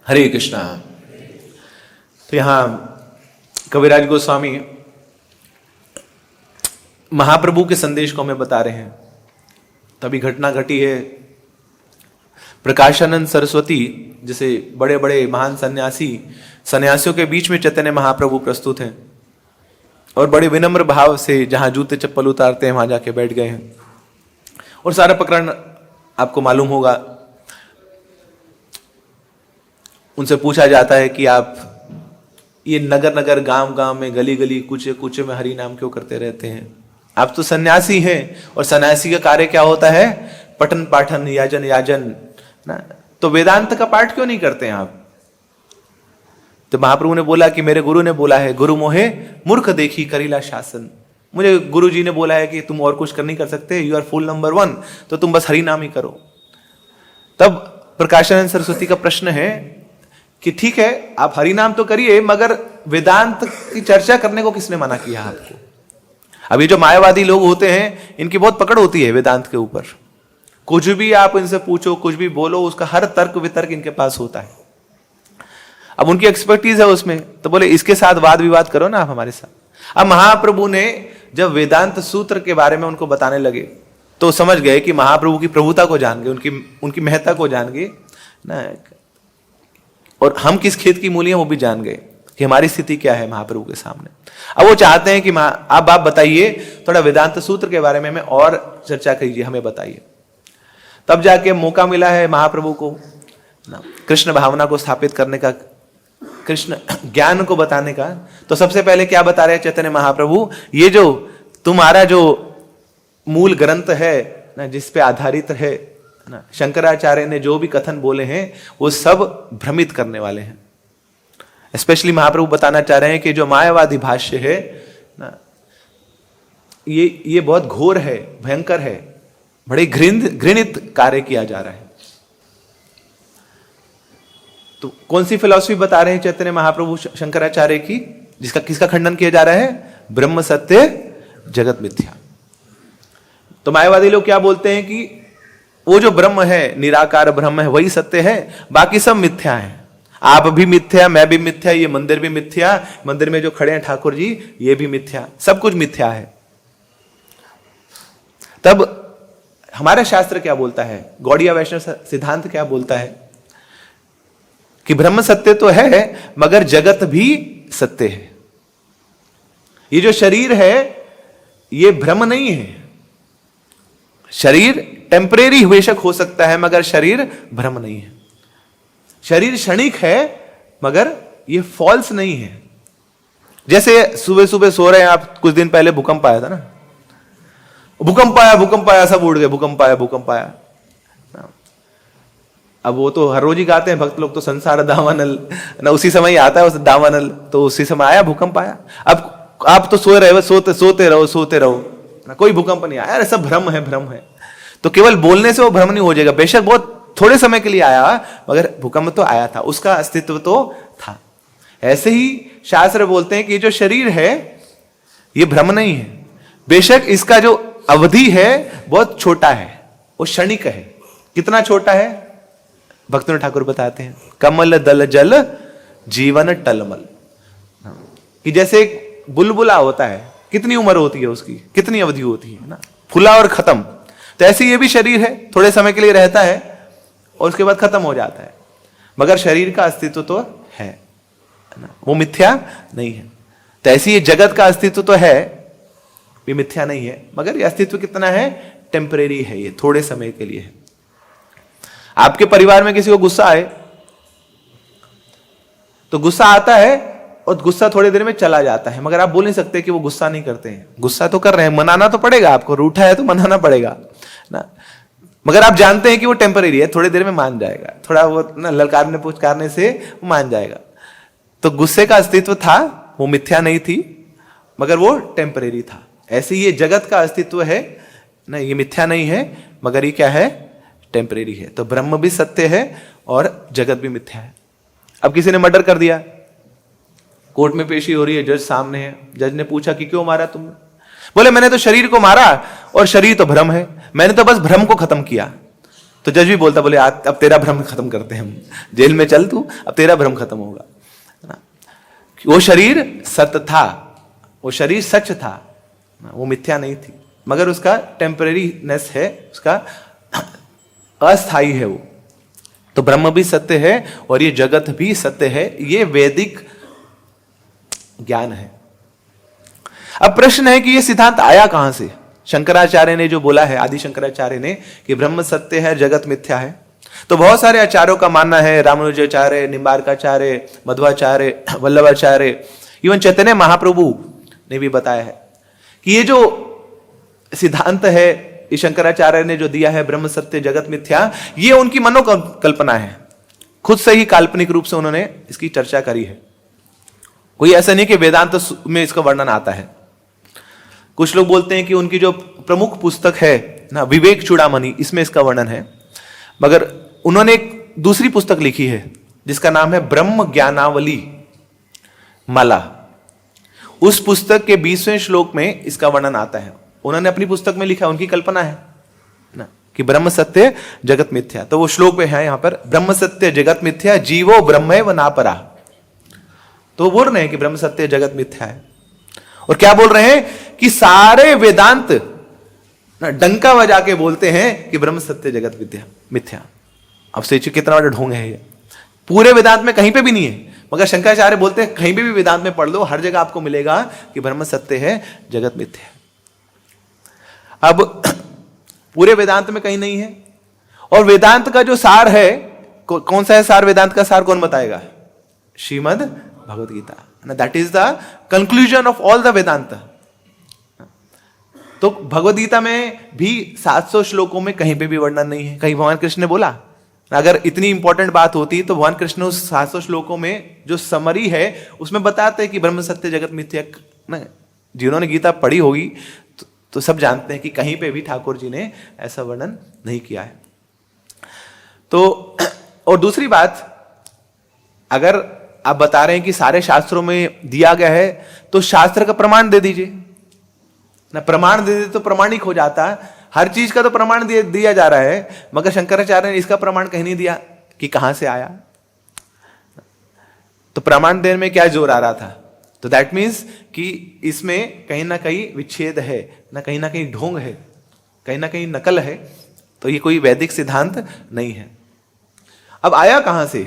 हरे कृष्णा। तो यहां कविराज गोस्वामी महाप्रभु के संदेश को हमें बता रहे हैं। तभी घटना घटी है, प्रकाशानंद सरस्वती जैसे बड़े बड़े महान सन्यासियों के बीच में चैतन्य महाप्रभु प्रस्तुत हैं और बड़े विनम्र भाव से जहां जूते चप्पल उतारते हैं वहां जाके बैठ गए हैं। और सारा प्रकरण आपको मालूम होगा। उनसे पूछा जाता है कि आप ये नगर नगर गांव गांव में गली गली कूचे कूचे में हरि नाम क्यों करते रहते हैं? आप तो सन्यासी हैं और सन्यासी का कार्य क्या होता है? पठन पाठन याजन याजन ना। तो वेदांत का पाठ क्यों नहीं करते हैं आप? तो महाप्रभु ने बोला कि मेरे गुरु ने बोला है, गुरु मोहे मूर्ख देखी करीला शासन। मुझे गुरु जी ने बोला है कि तुम और कुछ कर नहीं कर सकते, यू आर फूल नंबर 1, तो तुम बस हरि नाम ही करो। तब प्रकाशानंद सरस्वती का प्रश्न है कि ठीक है, आप हरि नाम तो करिए, मगर वेदांत की चर्चा करने को किसने मना किया आपको? अभी जो मायावादी लोग होते हैं, इनकी बहुत पकड़ होती है वेदांत के ऊपर। कुछ भी आप इनसे पूछो, कुछ भी बोलो, उसका हर तर्क वितर्क इनके पास होता है। अब उनकी एक्सपर्टीज है उसमें, तो बोले इसके साथ वाद विवाद करो ना आप हमारे साथ। अब महाप्रभु ने जब वेदांत सूत्र के बारे में उनको बताने लगे तो समझ गए कि महाप्रभु की प्रभुता को जान गए, उनकी महत्ता को जान गए ना। और हम किस खेत की मूली हैं वो भी जान गए कि हमारी स्थिति क्या है महाप्रभु के सामने। अब वो चाहते हैं कि आप बताइए थोड़ा वेदांत सूत्र के बारे में हमें और चर्चा कीजिए, हमें बताइए। तब जाके मौका मिला है महाप्रभु को ना कृष्ण भावना को स्थापित करने का, कृष्ण ज्ञान को बताने का। तो सबसे पहले क्या बता रहे हैं चैतन्य महाप्रभु? ये जो तुम्हारा जो मूल ग्रंथ है ना, जिस पे आधारित है ना, शंकराचार्य ने जो भी कथन बोले हैं वो सब भ्रमित करने वाले हैं। स्पेशली महाप्रभु बताना चाह रहे हैं कि जो मायावादी भाष्य है ना, ये बहुत घोर है, भयंकर है, बड़े घृणित कार्य किया जा रहा है। तो कौन सी फिलॉसफी बता रहे हैं चैतन्य महाप्रभु शंकराचार्य की, जिसका किसका खंडन किया जा रहा है? ब्रह्म सत्य जगत मिथ्या। तो मायावादी लोग क्या बोलते हैं कि वो जो ब्रह्म है, निराकार ब्रह्म है, वही सत्य है, बाकी सब मिथ्या है। आप भी मिथ्या, मैं भी मिथ्या, ये मंदिर भी मिथ्या, मंदिर में जो खड़े हैं ठाकुर जी ये भी मिथ्या, सब कुछ मिथ्या है। तब हमारा शास्त्र क्या बोलता है, गौड़िया वैष्णव सिद्धांत क्या बोलता है कि ब्रह्म सत्य तो है मगर जगत भी सत्य है। ये जो शरीर है ये भ्रम नहीं है। शरीर टेम्परेरी बेशक हो सकता है मगर शरीर भ्रम नहीं है। शरीर क्षणिक है मगर ये फॉल्स नहीं है। जैसे सुबह सुबह सो रहे हैं आप, कुछ दिन पहले भूकंप आया था ना, भूकंप आया सब उड़ गए, भूकंप आया। अब वो तो हर रोज ही गाते हैं भक्त लोग, तो संसार दावानल ना, उसी समय ही आता है उस दावानल, तो उसी समय आया भूकंप आया। अब आप तो सोए रहे, सोते रहो ना, कोई भूकंप नहीं आया। सब भ्रम है। तो केवल बोलने से वो भ्रम नहीं हो जाएगा। बेशक बहुत थोड़े समय के लिए आया मगर भूकंप तो आया था, उसका अस्तित्व तो था। ऐसे ही शास्त्र बोलते हैं कि जो शरीर है ये भ्रम नहीं है। बेशक इसका जो अवधि है बहुत छोटा है, वो क्षणिक है। कितना छोटा है? भक्तों ठाकुर बताते हैं, कमल दल जल जीवन टलमल। कि जैसे एक बुलबुला होता है, कितनी उम्र होती है उसकी, कितनी अवधि होती है ना, फुला और खत्म। तो ऐसे ये भी शरीर है, थोड़े समय के लिए रहता है और उसके बाद खत्म हो जाता है, मगर शरीर का अस्तित्व तो है ना, वो मिथ्या नहीं है। तो ऐसे ये जगत का अस्तित्व तो है, ये मिथ्या नहीं है, मगर ये अस्तित्व कितना है? टेम्परेरी है, ये थोड़े समय के लिए है। आपके परिवार में किसी को गुस्सा आए तो गुस्सा आता है और गुस्सा थोड़ी देर में चला जाता है, मगर आप बोल नहीं सकते कि वो गुस्सा नहीं करते हैं। गुस्सा तो कर रहे हैं, मनाना तो पड़ेगा आपको, रूठा है तो मनाना पड़ेगा ना, मगर आप जानते हैं कि वो टेम्परेरी है, थोड़ी देर में मान जाएगा, थोड़ा वो ना ललकारने पुचकारने से वो मान जाएगा। तो गुस्से का अस्तित्व था, वो मिथ्या नहीं थी मगर वो टेम्परेरी था। ऐसे ये जगत का अस्तित्व है ना, ये मिथ्या नहीं है मगर ये क्या है? टेम्परेरी है। तो ब्रह्म भी सत्य है और जगत भी मिथ्या है। अब किसी ने मर्डर कर दिया, कोर्ट में पेशी हो रही है, जज सामने है, जज ने पूछा कि क्यों मारा तुमने? बोले मैंने तो शरीर को मारा और शरीर तो भ्रम है, मैंने तो बस भ्रम को खत्म किया। तो जज भी बोलता, बोले अब तेरा भ्रम खत्म करते हैं हम, जेल में चल तू, अब तेरा भ्रम खत्म होगा, है ना। वो शरीर सत्य था, वो शरीर सच था, वो मिथ्या नहीं थी, मगर उसका टेम्परेरीनेस है, उसका अस्थाई है वो। तो ब्रह्म भी सत्य है और ये जगत भी सत्य है, ये वैदिक ज्ञान है। अब प्रश्न है कि ये सिद्धांत आया कहां से? शंकराचार्य ने जो बोला है, आदि शंकराचार्य ने, कि ब्रह्म सत्य है, जगत मिथ्या है, तो बहुत सारे आचार्यों का मानना है, रामानुजाचार्य, निम्बार्काचार्य, मध्वाचार्य, वल्लभाचार्य, इवन चैतन्य महाप्रभु ने भी बताया है कि ये जो सिद्धांत है, ये शंकराचार्य ने जो दिया है, ब्रह्म सत्य जगत मिथ्या, ये उनकी मनोकल्पना है, खुद से ही काल्पनिक रूप से उन्होंने इसकी चर्चा करी है। कोई ऐसा नहीं कि वेदांत में इसका वर्णन आता है। कुछ लोग बोलते हैं कि उनकी जो प्रमुख पुस्तक है ना, विवेक चूड़ामणि, इसमें इसका वर्णन है, मगर उन्होंने एक दूसरी पुस्तक लिखी है जिसका नाम है ब्रह्म ज्ञानावली माला। उस पुस्तक के 20वें श्लोक में इसका वर्णन आता है। उन्होंने अपनी पुस्तक में लिखा, उनकी कल्पना है ना, कि ब्रह्म सत्य जगत मिथ्या। तो वो श्लोक में है यहां पर, ब्रह्म सत्य जगत मिथ्या जीवो ब्रह्मैव नापरा। तो वो बोल रहे हैं कि ब्रह्म सत्य जगत मिथ्या है, और क्या बोल रहे हैं कि सारे वेदांत डंका बजा के बोलते हैं कि ब्रह्म सत्य जगत मिथ्या। अब सोचिए कितना बड़ा ढोंग है ये, पूरे वेदांत में कहीं पे भी नहीं है, मगर शंकराचार्य बोलते हैं कहीं पे भी वेदांत में पढ़ लो, हर जगह आपको मिलेगा कि ब्रह्म सत्य है, जगत मिथ्या है। अब पूरे वेदांत में कहीं नहीं है, और वेदांत का जो सार है, कौन सा है सार? वेदांत का सार कौन बताएगा? Shrimad Bhagavad Gita, that is the conclusion of all the Vedanta. तो भगवद गीता में भी 700 श्लोकों में कहीं पे भी वर्णन नहीं है। कहीं भगवान कृष्ण ने बोला, अगर इतनी इंपॉर्टेंट बात होती तो भगवान कृष्ण उस 700 श्लोकों में जो समरी है उसमें बताते हैं कि ब्रह्म सत्य जगत मिथ्या। जिन्होंने गीता पढ़ी होगी तो सब जानते हैं कि कहीं पे भी ठाकुर जी ने ऐसा वर्णन नहीं किया है। तो और दूसरी बात, अगर आप बता रहे हैं कि सारे शास्त्रों में दिया गया है, तो शास्त्र का प्रमाण दे दीजिए ना। प्रमाण दे दे तो प्रमाणिक हो जाता। हर चीज का तो प्रमाण दिया जा रहा है, मगर शंकराचार्य ने इसका प्रमाण कहीं नहीं दिया कि कहां से आया। तो प्रमाण देने में क्या जोर आ रहा था? तो दैट मीन्स कि इसमें कहीं ना कहीं विच्छेद है, ना कहीं ढोंग है, कहीं ना कहीं नकल है। तो ये कोई वैदिक सिद्धांत नहीं है। अब आया कहां से?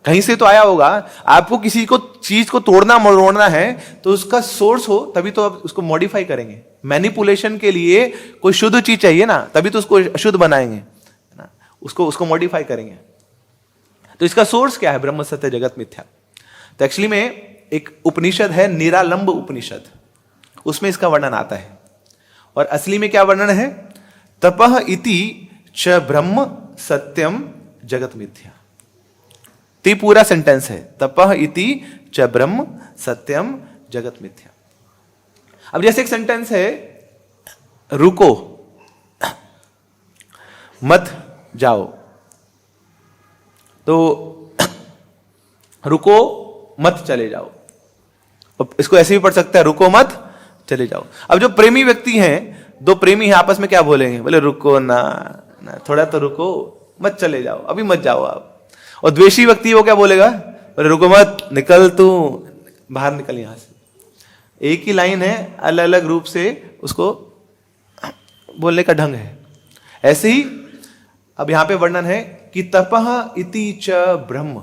कहीं से तो आया होगा। आपको किसी को चीज को तोड़ना मरोड़ना है तो उसका सोर्स हो, तभी तो आप उसको मॉडिफाई करेंगे। मैनिपुलेशन के लिए कोई शुद्ध चीज चाहिए ना, तभी तो उसको अशुद्ध बनाएंगे ना, उसको मॉडिफाई करेंगे। तो इसका सोर्स क्या है? ब्रह्म सत्य जगत मिथ्या। तो एक्चुअली में एक उपनिषद है, निरालंब उपनिषद, उसमें इसका वर्णन आता है। और असली में क्या वर्णन है? तपः इति च ब्रह्म सत्यम जगत मिथ्या। तो पूरा सेंटेंस है, तपः इति च ब्रह्म सत्यम जगत मिथ्या। अब जैसे एक सेंटेंस है, रुको मत जाओ, तो रुको मत चले जाओ। अब इसको ऐसे भी पढ़ सकता है, रुको मत चले जाओ। अब जो प्रेमी व्यक्ति हैं, दो प्रेमी हैं, आपस में क्या बोलेंगे? बोले रुको ना, थोड़ा तो रुको, मत चले जाओ, अभी मत जाओ आप। और द्वेषी व्यक्ति वो क्या बोलेगा? बोले रुको मत, निकल तू, बाहर निकल यहां से। एक ही लाइन है, अलग अलग रूप से उसको बोलने का ढंग है। ऐसे ही अब यहां पे वर्णन है कि तपः इति च ब्रह्म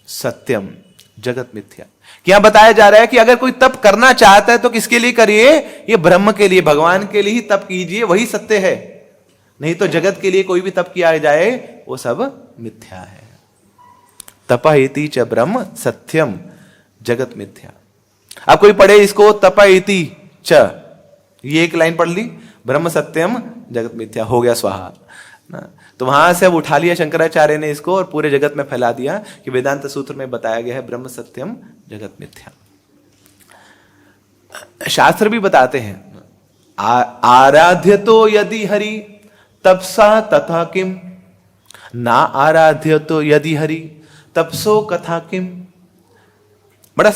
सत्यम जगत मिथ्या। कि यहां बताया जा रहा है कि अगर कोई तप करना चाहता है तो किसके लिए करिए? ये ब्रह्म के लिए, भगवान के लिए ही तप कीजिए, वही सत्य है। नहीं तो जगत के लिए कोई भी तप किया जाए वो सब मिथ्या है। तपः इति च ब्रह्म सत्यम जगत मिथ्या। अब कोई पढ़े इसको, तपः इति च, ये एक लाइन पढ़ ली, ब्रह्म सत्यम जगत मिथ्या, हो गया स्वाहा ना। तो वहां से अब उठा लिया शंकराचार्य ने इसको और पूरे जगत में फैला दिया कि वेदांत सूत्र में बताया गया है ब्रह्म सत्यम जगत मिथ्या। शास्त्र भी बताते हैं, आराध्य तो यदि हरि तपसा तथा किम, ना आराध्य तो यदि हरि तपसो कथा किम। बड़ा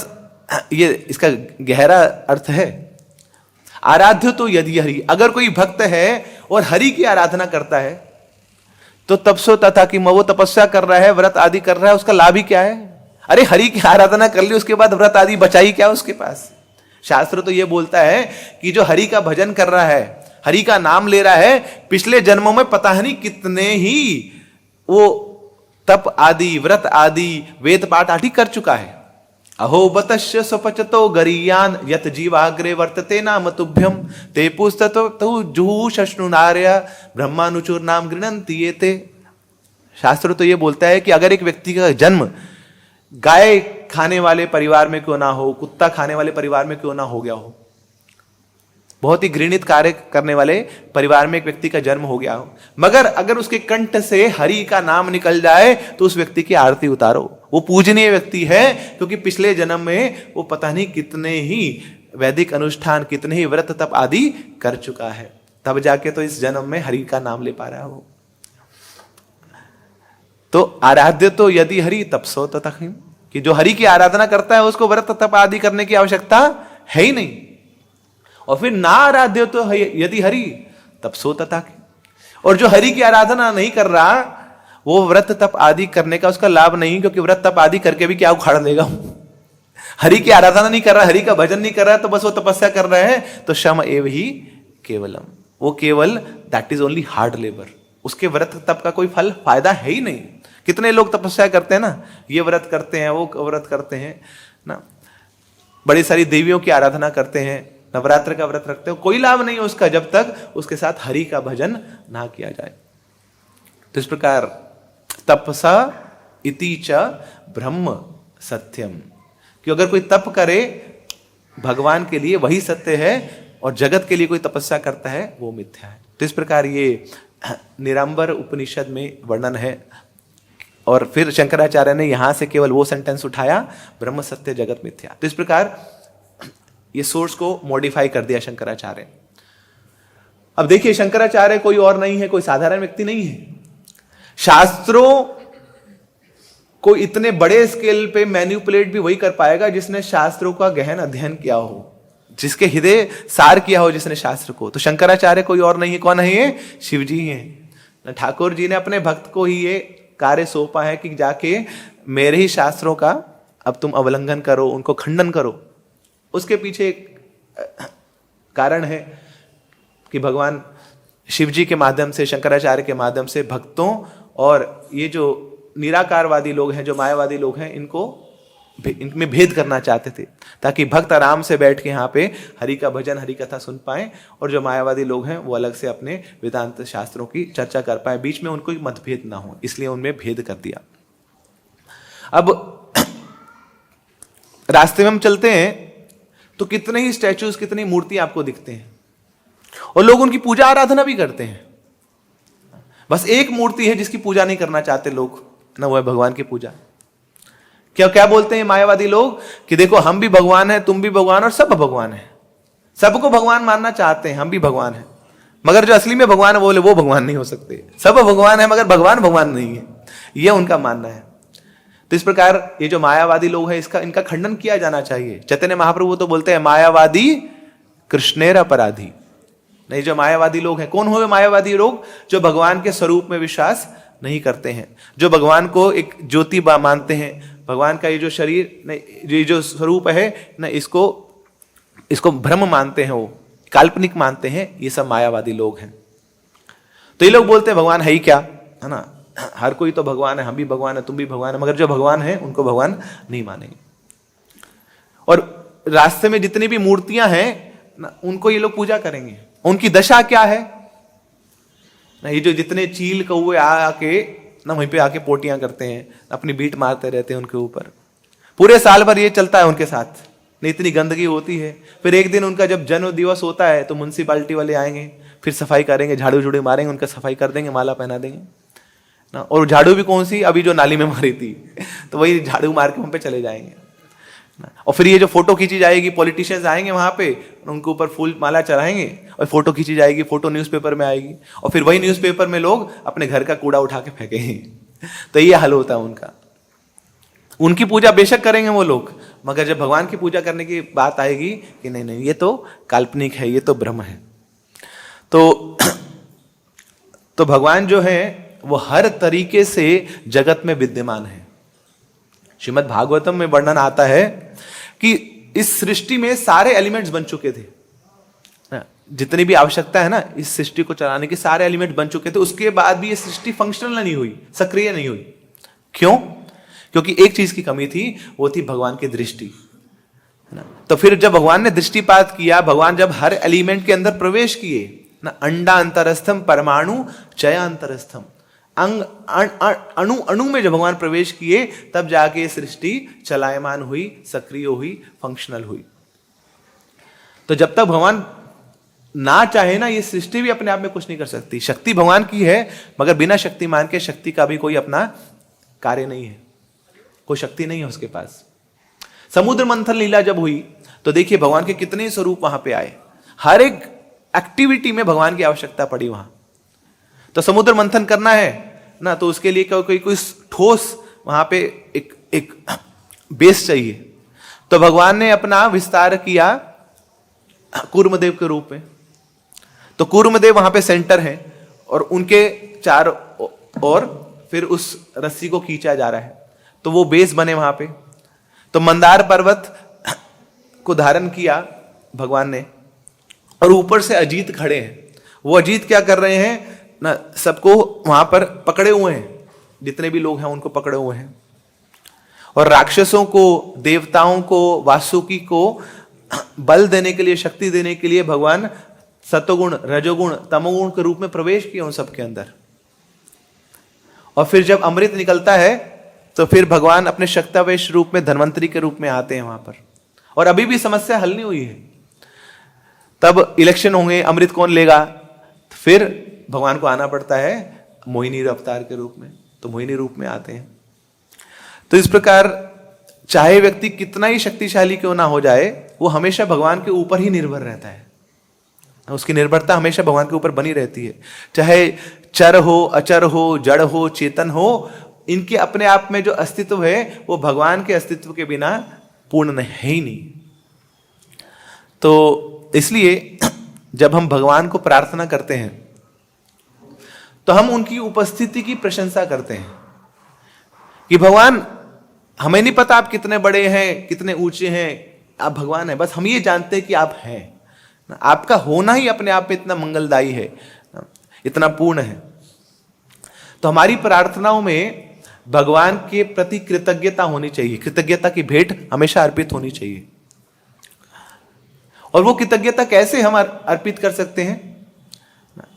ये इसका गहरा अर्थ है। आराध्य तो यदि हरि, अगर कोई भक्त है और हरि की आराधना करता है तो तपसो तथा कि वो तपस्या कर रहा है, व्रत आदि कर रहा है, उसका लाभ ही क्या है? अरे हरि की आराधना कर ली, उसके बाद व्रत आदि बचाई क्या उसके पास? शास्त्र तो ये बोलता है कि जो हरि का भजन कर रहा है, हरि का नाम ले रहा है, पिछले जन्मों में पता नहीं कितने ही वो तप आदि, व्रत आदि, वेद पाठ आदि कर चुका है। अहो बतश्य स्वपचतो गरीयान यत जीवाग्रे वर्तते नाम तुभ्यम ते पुस्ततो तु जुहू शश्नुनार्य ब्रह्मानुचूर नाम गृणन्ति ये ते। शास्त्र तो ये बोलता है कि अगर एक व्यक्ति का जन्म गाय खाने वाले परिवार में क्यों ना हो, कुत्ता खाने वाले परिवार में क्यों ना हो गया हो, बहुत ही घृणित कार्य करने वाले परिवार में एक व्यक्ति का जन्म हो गया हो, मगर अगर उसके कंठ से हरि का नाम निकल जाए तो उस व्यक्ति की आरती उतारो। वो पूजनीय व्यक्ति है, क्योंकि पिछले जन्म में वो पता नहीं कितने ही वैदिक अनुष्ठान, कितने ही व्रत तप आदि कर चुका है, तब जाके तो इस जन्म में हरि का नाम ले पा रहा हो। तो आराध्य तो यदि हरि तपसो ततहिं, कि जो हरि की आराधना करता है उसको व्रत तप आदि करने की आवश्यकता है ही नहीं। और फिर ना आराध्य तो यदि हरि तपसो तथा, और जो हरि की आराधना नहीं कर रहा वो व्रत तप आदि करने का उसका लाभ नहीं, क्योंकि व्रत तप आदि करके भी क्या उखाड़ लेगा? हरि की आराधना नहीं कर रहा, हरि का भजन नहीं कर रहा, तो बस वो तपस्या कर रहा है, तो श्रम एव ही केवलम, वो केवल that is only hard labour, उसके व्रत तप का कोई फल फायदा है ही नहीं। कितने लोग तपस्या करते हैं ना, ये व्रत करते हैं, वो व्रत करते हैं ना, बड़ी सारी देवियों की आराधना करते हैं, नवरात्र का व्रत रखते हैं, कोई लाभ नहीं उसका जब तक उसके साथ हरि का भजन ना किया जाए। तो इस प्रकार तपसा इति च ब्रह्म सत्यम, कि अगर कोई तप करे भगवान के लिए वही सत्य है, और जगत के लिए कोई तपस्या करता है वो मिथ्या है। तो इस प्रकार ये निरांबर उपनिषद में वर्णन है। और फिर शंकराचार्य ने यहां से केवल वो सेंटेंस उठाया, ब्रह्म सत्य जगत मिथ्या। तो इस प्रकार ये सोर्स को मॉडिफाई कर दिया शंकराचार्य। अब देखिए, शंकराचार्य कोई और नहीं है, कोई साधारण व्यक्ति नहीं है। शास्त्रों को इतने बड़े स्केल पे मैनिपुलेट भी वही कर पाएगा जिसने शास्त्रों का गहन अध्ययन किया हो, जिसके हृदय सार किया हो जिसने शास्त्र को। तो शंकराचार्य कोई और नहीं है। कौन है ये? शिव जी हैं। ठाकुर जी ने अपने भक्त को ही ये कार्य सौंपा है कि जाके मेरे ही शास्त्रों का अब तुम अवलंघन करो, उनको खंडन करो। उसके पीछे एक कारण है कि भगवान शिव जी के माध्यम से, शंकराचार्य के माध्यम से भक्तों और ये जो निराकारवादी लोग हैं, जो मायावादी लोग हैं, इनमें भेद करना चाहते थे, ताकि भक्त आराम से बैठ के यहाँ पे हरि का भजन, हरि कथा सुन पाए, और जो मायावादी लोग हैं वो अलग से अपने वेदांत शास्त्रों की चर्चा कर पाए, बीच में उनको मतभेद ना हो, इसलिए उनमें भेद कर दिया। अब रास्ते में हम चलते हैं तो कितने ही स्टैचूज, कितनी मूर्ति आपको दिखते हैं, और लोग उनकी पूजा आराधना भी करते हैं। बस एक मूर्ति है जिसकी पूजा नहीं करना चाहते लोग ना, वो है भगवान की पूजा। क्या क्या बोलते हैं मायावादी लोग कि देखो हम भी भगवान हैं, तुम भी भगवान, और सब भगवान है, सबको भगवान मानना चाहते हैं, हम भी भगवान हैं, मगर जो असली में भगवान है बोले वो भगवान नहीं हो सकते। सब भगवान है मगर भगवान भगवान नहीं है, यह उनका मानना है। तो इस प्रकार ये जो मायावादी लोग हैं, इनका खंडन किया जाना चाहिए। चैतन्य महाप्रभु तो बोलते हैं मायावादी कृष्णेर अपराधी। नहीं, जो मायावादी लोग हैं, कौन हुए मायावादी लोग? जो भगवान के स्वरूप में विश्वास नहीं करते हैं, जो भगवान को एक ज्योति मानते हैं, भगवान का ये जो शरीर नहीं, ये जो स्वरूप है ना, इसको भ्रम मानते हैं, वो काल्पनिक मानते हैं, ये सब मायावादी लोग हैं। तो ये लोग बोलते हैं भगवान है ही क्या, है ना, हर कोई तो भगवान है, हम भी भगवान है, तुम भी भगवान है, मगर जो भगवान है उनको भगवान नहीं मानेंगे। और रास्ते में जितनी भी मूर्तियां हैं ना, उनको ये लोग पूजा करेंगे। उनकी दशा क्या है ना, ये जो जितने चील कौए आके ना वहीं पे आके पोटियां करते हैं, अपनी बीट मारते रहते हैं उनके ऊपर, पूरे साल भर ये चलता है उनके साथ, नहीं इतनी गंदगी होती है। फिर एक दिन उनका जब जन्म दिवस होता है तो म्युनिसिपालिटी वाले आएंगे, फिर सफाई करेंगे, झाड़ू झूड़ू मारेंगे, उनका सफाई कर देंगे, माला पहना देंगे ना। और झाड़ू भी कौन सी? अभी जो नाली में मारी थी तो वही झाड़ू मार के वहां पे चले जाएंगे ना। और फिर ये जो फोटो खींची जाएगी, पॉलिटिशियंस आएंगे वहां पे, उनके ऊपर फूल माला चढ़ाएंगे और फोटो खींची जाएगी, फोटो न्यूज़पेपर में आएगी, और फिर वही न्यूज़पेपर में लोग अपने घर का कूड़ा उठा के फेंकेंगे। तो ये हाल होता है उनका। उनकी पूजा बेशक करेंगे वो लोग, मगर जब भगवान की पूजा करने की बात आएगी कि नहीं नहीं, ये तो काल्पनिक है, ये तो भ्रम है। तो भगवान जो है वो हर तरीके से जगत में विद्यमान है। श्रीमद् भागवतम में वर्णन आता है कि इस सृष्टि में सारे एलिमेंट्स बन चुके थे, जितनी भी आवश्यकता है ना इस सृष्टि को चलाने के, सारे एलिमेंट बन चुके थे। उसके बाद भी ये सृष्टि फंक्शनल नहीं हुई, सक्रिय नहीं हुई। क्यों? क्योंकि एक चीज की कमी थी, वो थी भगवान की दृष्टि, है ना। तो फिर जब भगवान ने दृष्टिपात किया, भगवान जब हर एलिमेंट के अंदर प्रवेश किए ना, अंडा अंतरस्थम परमाणु चया अंतरस्थम, अंग अणु अणु में जब भगवान प्रवेश किए, तब जाके ये सृष्टि चलायमान हुई, सक्रिय हुई, फंक्शनल हुई। तो जब तक भगवान ना चाहे ना, ये सृष्टि भी अपने आप में कुछ नहीं कर सकती। शक्ति भगवान की है, मगर बिना शक्तिमान के शक्ति का भी कोई अपना कार्य नहीं है, कोई शक्ति नहीं है उसके पास। समुद्र मंथन लीला जब हुई तो देखिए भगवान के कितने स्वरूप वहां पे आए, हर एक एक्टिविटी में भगवान की आवश्यकता पड़ी वहां। तो समुद्र मंथन करना है ना, तो उसके लिए कोई ठोस वहां पे एक बेस चाहिए। तो भगवान ने अपना विस्तार किया कूर्मदेव के रूप में। तो कूर्मदेव वहां पे सेंटर है और उनके चारों ओर फिर उस रस्सी को खींचा जा रहा है, तो वो बेस बने वहां पे। तो मंदार पर्वत को धारण किया भगवान ने, और ऊपर से अजीत खड़े हैं। वो अजीत क्या कर रहे हैं ना, सबको वहां पर पकड़े हुए हैं, जितने भी लोग हैं उनको पकड़े हुए हैं। और राक्षसों को, देवताओं को, वासुकी को बल देने के लिए, शक्ति देने के लिए भगवान सतोगुण, रजोगुण, तमोगुण के रूप में प्रवेश किया उन सबके अंदर। और फिर जब अमृत निकलता है तो फिर भगवान अपने शक्तावेश रूप में धन्वंतरी के रूप में आते हैं वहां पर। और अभी भी समस्या हल नहीं हुई है। तब इलेक्शन होंगे, अमृत कौन लेगा, तो फिर भगवान को आना पड़ता है मोहिनी अवतार के रूप में, तो मोहिनी रूप में आते हैं। तो इस प्रकार चाहे व्यक्ति कितना ही शक्तिशाली क्यों ना हो जाए, वो हमेशा भगवान के ऊपर ही निर्भर रहता है। उसकी निर्भरता हमेशा भगवान के ऊपर बनी रहती है। चाहे चर हो, अचर हो, जड़ हो, चेतन हो, इनके अपने आप में जो अस्तित्व है वो भगवान के अस्तित्व के बिना पूर्ण है ही नहीं। तो इसलिए जब हम भगवान को प्रार्थना करते हैं तो हम उनकी उपस्थिति की प्रशंसा करते हैं कि भगवान, हमें नहीं पता आप कितने बड़े हैं, कितने ऊंचे हैं, आप भगवान हैं। बस हम ये जानते हैं कि आप हैं। आपका होना ही अपने आप में इतना मंगलदायी है, इतना पूर्ण है। तो हमारी प्रार्थनाओं में भगवान के प्रति कृतज्ञता होनी चाहिए, कृतज्ञता की भेंट हमेशा अर्पित होनी चाहिए। और वो कृतज्ञता कैसे हम अर्पित कर सकते हैं?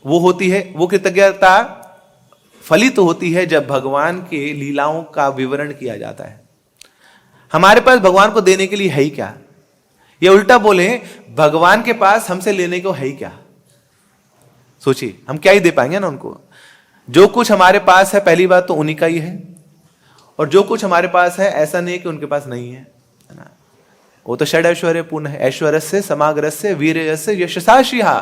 वो कृतज्ञता फलित होती है जब भगवान के लीलाओं का विवरण किया जाता है। हमारे पास भगवान को देने के लिए है ही क्या, या उल्टा बोले भगवान के पास हमसे लेने को है ही क्या? सोचिए, हम क्या ही दे पाएंगे ना उनको। जो कुछ हमारे पास है, पहली बात तो उन्हीं का ही है, और जो कुछ हमारे पास है ऐसा नहीं है कि उनके पास नहीं है ना। वो तो षड ऐश्वर्य पूर्ण है, ऐश्वर्य से समाग्र से वीर्य से यशसाशिहा,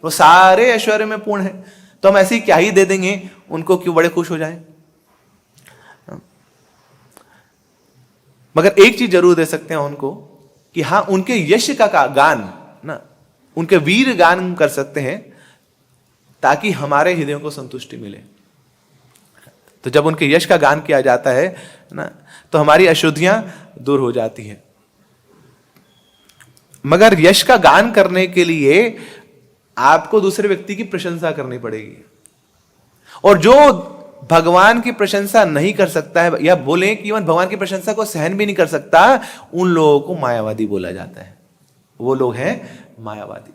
वो सारे ऐश्वर्य में पूर्ण है। तो हम ऐसे ही क्या ही दे देंगे उनको, क्यों बड़े खुश हो जाएं। मगर एक चीज जरूर दे सकते हैं उनको कि हाँ, उनके यश का गान ना, उनके वीर गान कर सकते हैं, ताकि हमारे हृदयों को संतुष्टि मिले। तो जब उनके यश का गान किया जाता है ना, तो हमारी अशुद्धियां दूर हो जाती हैं। मगर यश का गान करने के लिए आपको दूसरे व्यक्ति की प्रशंसा करनी पड़ेगी। और जो भगवान की प्रशंसा नहीं कर सकता है, या बोले कि भगवान की प्रशंसा को सहन भी नहीं कर सकता, उन लोगों को मायावादी बोला जाता है। वो लोग हैं मायावादी।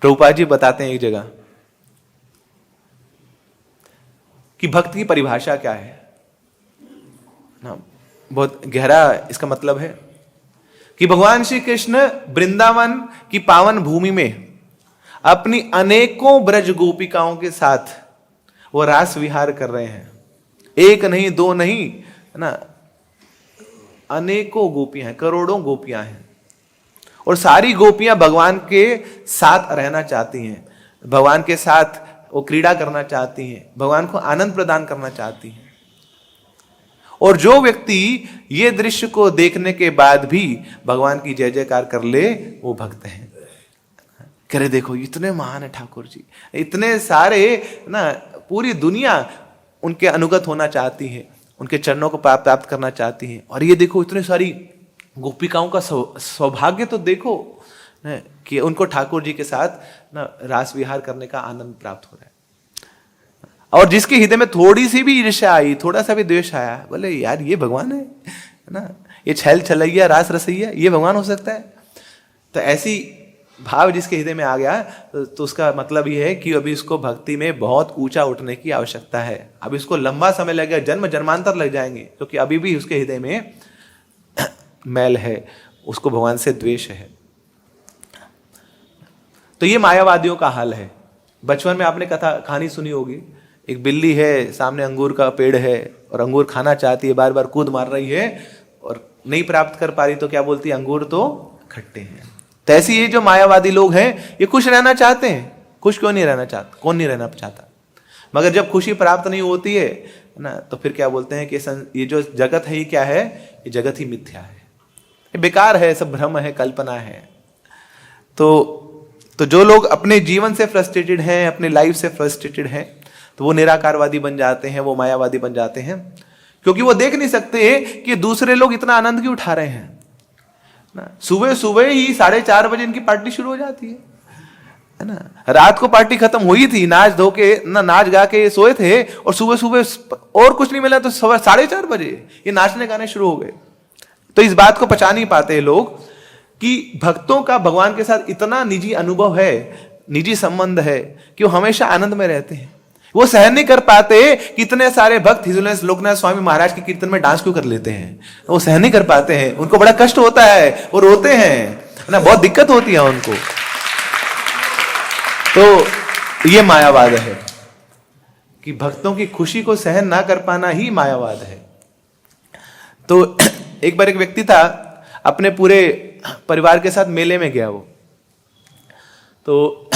प्रभुपाद जी बताते हैं एक जगह कि भक्त की परिभाषा क्या है ना, बहुत गहरा इसका मतलब है कि भगवान श्री कृष्ण वृंदावन की पावन भूमि में अपनी अनेकों ब्रज गोपिकाओं के साथ वो रास विहार कर रहे हैं। एक नहीं, दो नहीं, है ना, अनेकों गोपियां हैं, करोड़ों गोपियां हैं। और सारी गोपियां भगवान के साथ रहना चाहती हैं, भगवान के साथ वो क्रीड़ा करना चाहती हैं, भगवान को आनंद प्रदान करना चाहती हैं। और जो व्यक्ति ये दृश्य को देखने के बाद भी भगवान की जय जयकार कर ले, वो भक्त है। कह रहे देखो इतने महान है ठाकुर जी, इतने सारे ना, पूरी दुनिया उनके अनुगत होना चाहती है, उनके चरणों को प्राप्त करना चाहती है। और ये देखो इतने सारी गोपिकाओं का सौभाग्य तो देखो न, कि उनको ठाकुर जी के साथ ना रास विहार करने का आनंद प्राप्त हो रहा है। और जिसके हृदय में थोड़ी सी भी ईर्ष्या आई, थोड़ा सा भी द्वेष आया, बोले यार ये भगवान है ना, ये छैल छलैया रास रसैया, ये भगवान हो सकता है। तो ऐसी भाव जिसके हृदय में आ गया तो उसका मतलब ये है कि अभी इसको भक्ति में बहुत ऊंचा उठने की आवश्यकता है। अब इसको लंबा समय लगेगा, जन्म जन्मांतर लग जाएंगे, क्योंकि अभी भी उसके हृदय में मैल है, उसको भगवान से द्वेष है। तो ये मायावादियों का हाल है। बचपन में आपने कहानी सुनी होगी, एक बिल्ली है, सामने अंगूर का पेड़ है और अंगूर खाना चाहती है, बार बार कूद मार रही है और नहीं प्राप्त कर पा रही, तो क्या बोलती है, अंगूर तो खट्टे हैं। तो ऐसे ये जो मायावादी लोग हैं ये खुश रहना चाहते हैं। खुश क्यों नहीं रहना चाहता, कौन नहीं रहना चाहता, मगर जब खुशी प्राप्त नहीं होती है ना, तो फिर क्या बोलते हैं कि ये जो जगत है ये क्या है, ये जगत ही मिथ्या है, ये बेकार है, सब भ्रम है, कल्पना है। तो जो लोग अपने जीवन से फ्रस्ट्रेटेड हैं, अपने लाइफ से फ्रस्ट्रेटेड हैं, तो वो निराकारवादी बन जाते हैं, वो मायावादी बन जाते हैं, क्योंकि वो देख नहीं सकते कि दूसरे लोग इतना आनंद क्यों उठा रहे हैं ना। सुबह सुबह ही 4:30 बजे इनकी पार्टी शुरू हो जाती है ना। रात को पार्टी खत्म हुई थी, नाच धो के ना, नाच गा के सोए थे, और सुबह सुबह और कुछ नहीं मिला तो 4:30 बजे ये नाचने गाने शुरू हो गए। तो इस बात को पहचान नहीं पाते लोग कि भक्तों का भगवान के साथ इतना निजी अनुभव है, निजी संबंध है, कि वो हमेशा आनंद में रहते हैं। वो सहन नहीं कर पाते कि इतने सारे भक्त हिज ऑनरेस लोकनाथ स्वामी महाराज के कीर्तन में डांस क्यों कर लेते हैं, वो सहन नहीं कर पाते हैं, उनको बड़ा कष्ट होता है, वो रोते हैं ना, बहुत दिक्कत होती है उनको। तो ये मायावाद है कि भक्तों की खुशी को सहन ना कर पाना ही मायावाद है। तो एक बार एक व्यक्ति था, अपने पूरे परिवार के साथ मेले में गया वो, तो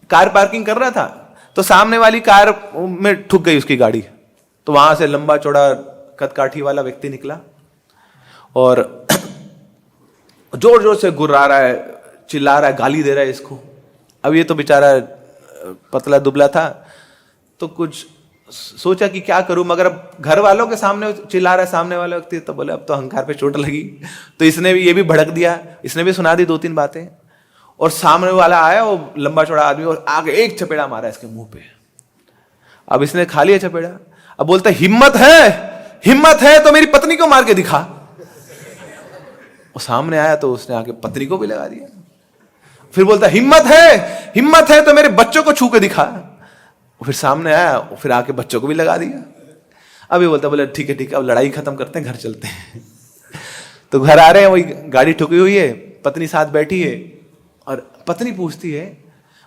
कार पार्किंग कर रहा था, तो सामने वाली कार में ठुक गई उसकी गाड़ी। तो वहां से लंबा चौड़ा कदकाठी वाला व्यक्ति निकला और जोर जोर से गुर्रा रहा है, चिल्ला रहा है, गाली दे रहा है इसको। अब ये तो बेचारा पतला दुबला था, तो कुछ सोचा कि क्या करूं, मगर अब घर वालों के सामने चिल्ला रहा है सामने वाला व्यक्ति, तो बोले अब तो अहंकार पे चोट लगी। तो इसने भी, ये भी भड़क दिया, इसने भी सुना दी 2-3 बातें, और सामने वाला आया वो लंबा चौड़ा आदमी और आगे एक चपेड़ा मारा इसके मुंह पे। अब इसने खा लिया चपेड़ा, अब बोलता है हिम्मत है तो मेरी पत्नी को मार के दिखा। वो सामने आया तो उसने आके पत्नी को भी लगा दिया। फिर बोलता हिम्मत है तो मेरे बच्चों को छू के दिखा। फिर सामने आया, फिर आके बच्चों को भी लगा दिया। अब ये बोले ठीक है अब लड़ाई खत्म करते हैं, घर चलते हैं। तो घर आ रहे हैं, वही गाड़ी ठुकी हुई है, पत्नी साथ बैठी है, और पत्नी पूछती है,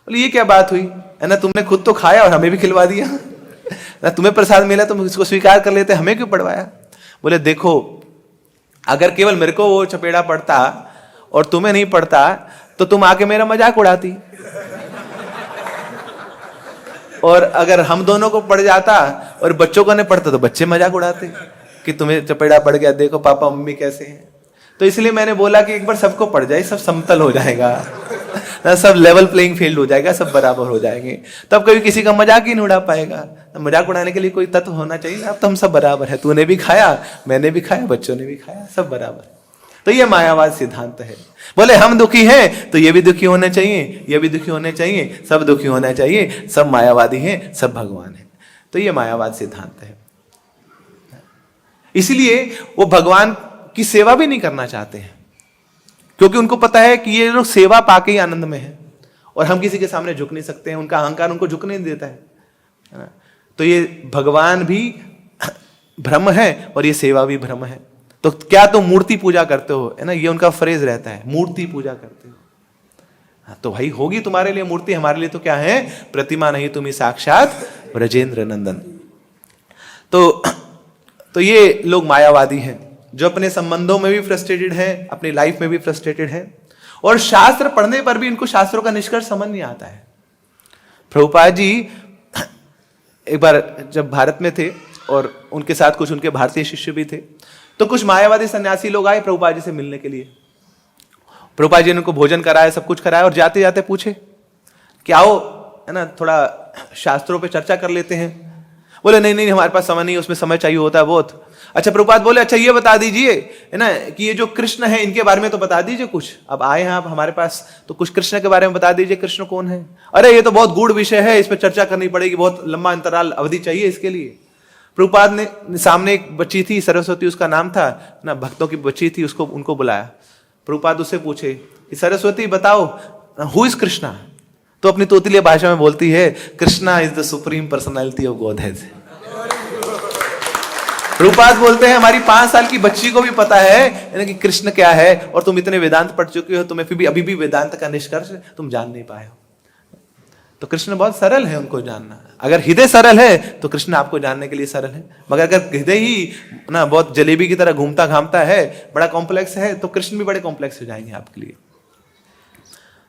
बोले ये क्या बात हुई है ना, तुमने खुद तो खाया और हमें भी खिलवा दिया ना, तुम्हें प्रसाद मिला तुम इसको स्वीकार कर लेते, हमें क्यों पड़वाया। बोले देखो, अगर केवल मेरे को वो चपेड़ा पड़ता और तुम्हें नहीं पड़ता तो तुम आके मेरा मजाक उड़ाती, और अगर हम दोनों को पड़ जाता और बच्चों को नहीं पड़ता तो बच्चे मजाक उड़ाते कि तुम्हें चपेड़ा पड़ गया, देखो पापा मम्मी कैसे हैं। तो इसलिए मैंने बोला कि एक बार सबको पड़ जाए, सब समतल हो जाएगा, सब लेवल प्लेइंग फील्ड हो जाएगा, सब बराबर हो जाएंगे, तब कभी किसी का मजाक ही नहीं उड़ा पाएगा। मजाक उड़ाने के लिए कोई तत्व होना चाहिए, अब तो हम सब बराबर है, तूने भी खाया, मैंने भी खाया, बच्चों ने भी खाया, सब बराबर। तो ये मायावाद सिद्धांत है। बोले हम दुखी हैं तो ये भी दुखी होने चाहिए, ये भी दुखी होने चाहिए, सब दुखी होना चाहिए, सब मायावादी हैं, सब भगवान है। तो ये मायावाद सिद्धांत है। इसलिए वो भगवान की सेवा भी नहीं करना चाहते हैं, क्योंकि उनको पता है कि ये लोग सेवा पाके ही आनंद में है, और हम किसी के सामने झुक नहीं सकते हैं, उनका अहंकार उनको झुकने नहीं देता है ना। तो ये भगवान भी भ्रम है और ये सेवा भी भ्रम है। तो क्या तुम मूर्ति पूजा करते हो, है ना, ये उनका फ्रेज रहता है, मूर्ति पूजा करते हो। तो भाई होगी तुम्हारे लिए मूर्ति, हमारे लिए तो क्या है, प्रतिमा नहीं, तुम्ही साक्षात ब्रजेंद्र नंदन। तो ये लोग मायावादी हैं, जो अपने संबंधों में भी फ्रस्ट्रेटेड हैं, अपनी लाइफ में भी फ्रस्ट्रेटेड हैं, और शास्त्र पढ़ने पर भी इनको शास्त्रों का निष्कर्ष समझ नहीं आता है। प्रभुपाद जी एक बार जब भारत में थे और उनके साथ कुछ उनके भारतीय शिष्य भी थे, तो कुछ मायावादी सन्यासी लोग आए प्रभुपाद जी से मिलने के लिए, प्रभुपाद जी ने उनको भोजन कराया, सब कुछ कराया, और जाते जाते पूछे कि आओ, है ना, थोड़ा शास्त्रों पे चर्चा कर लेते हैं। बोले नहीं नहीं, हमारे पास समय नहीं, उसमें समय चाहिए होता है बहुत। अच्छा, प्रभुपाद बोले अच्छा ये बता दीजिए, है ना, कि ये जो कृष्ण है इनके बारे में तो बता दीजिए कुछ। अब आए हैं आप हमारे पास, तो कुछ कृष्ण के बारे में बता दीजिए, कृष्ण कौन है। अरे ये तो बहुत गूढ़ विषय है, इस पर चर्चा करनी पड़ेगी, बहुत लंबा अंतराल अवधि चाहिए इसके लिए। प्रभुपाद ने सामने एक बच्ची थी, सरस्वती उसका नाम था ना, भक्तों की बच्ची थी, उनको बुलाया। प्रभुपाद उससे पूछे कि सरस्वती बताओ, हु इज कृष्णा। तो अपनी तोतलीय भाषा में बोलती है, Krishna is the supreme personality of godhead. Prabhupada बोलते हैं हमारी 5 साल की बच्ची को भी पता है कि कृष्ण क्या है, और तुम इतने वेदांत पढ़ चुके हो, तुम्हें फिर भी अभी भी वेदांत का निष्कर्ष तुम जान नहीं पाए हो। तो कृष्ण बहुत सरल है उनको जानना। अगर हृदय सरल है तो कृष्ण आपको जानने के लिए सरल है, मगर अगर हृदय ही ना बहुत जलेबी की तरह घूमता घामता है, बड़ा कॉम्प्लेक्स है, तो कृष्ण भी बड़े कॉम्प्लेक्स हो जाएंगे आपके लिए।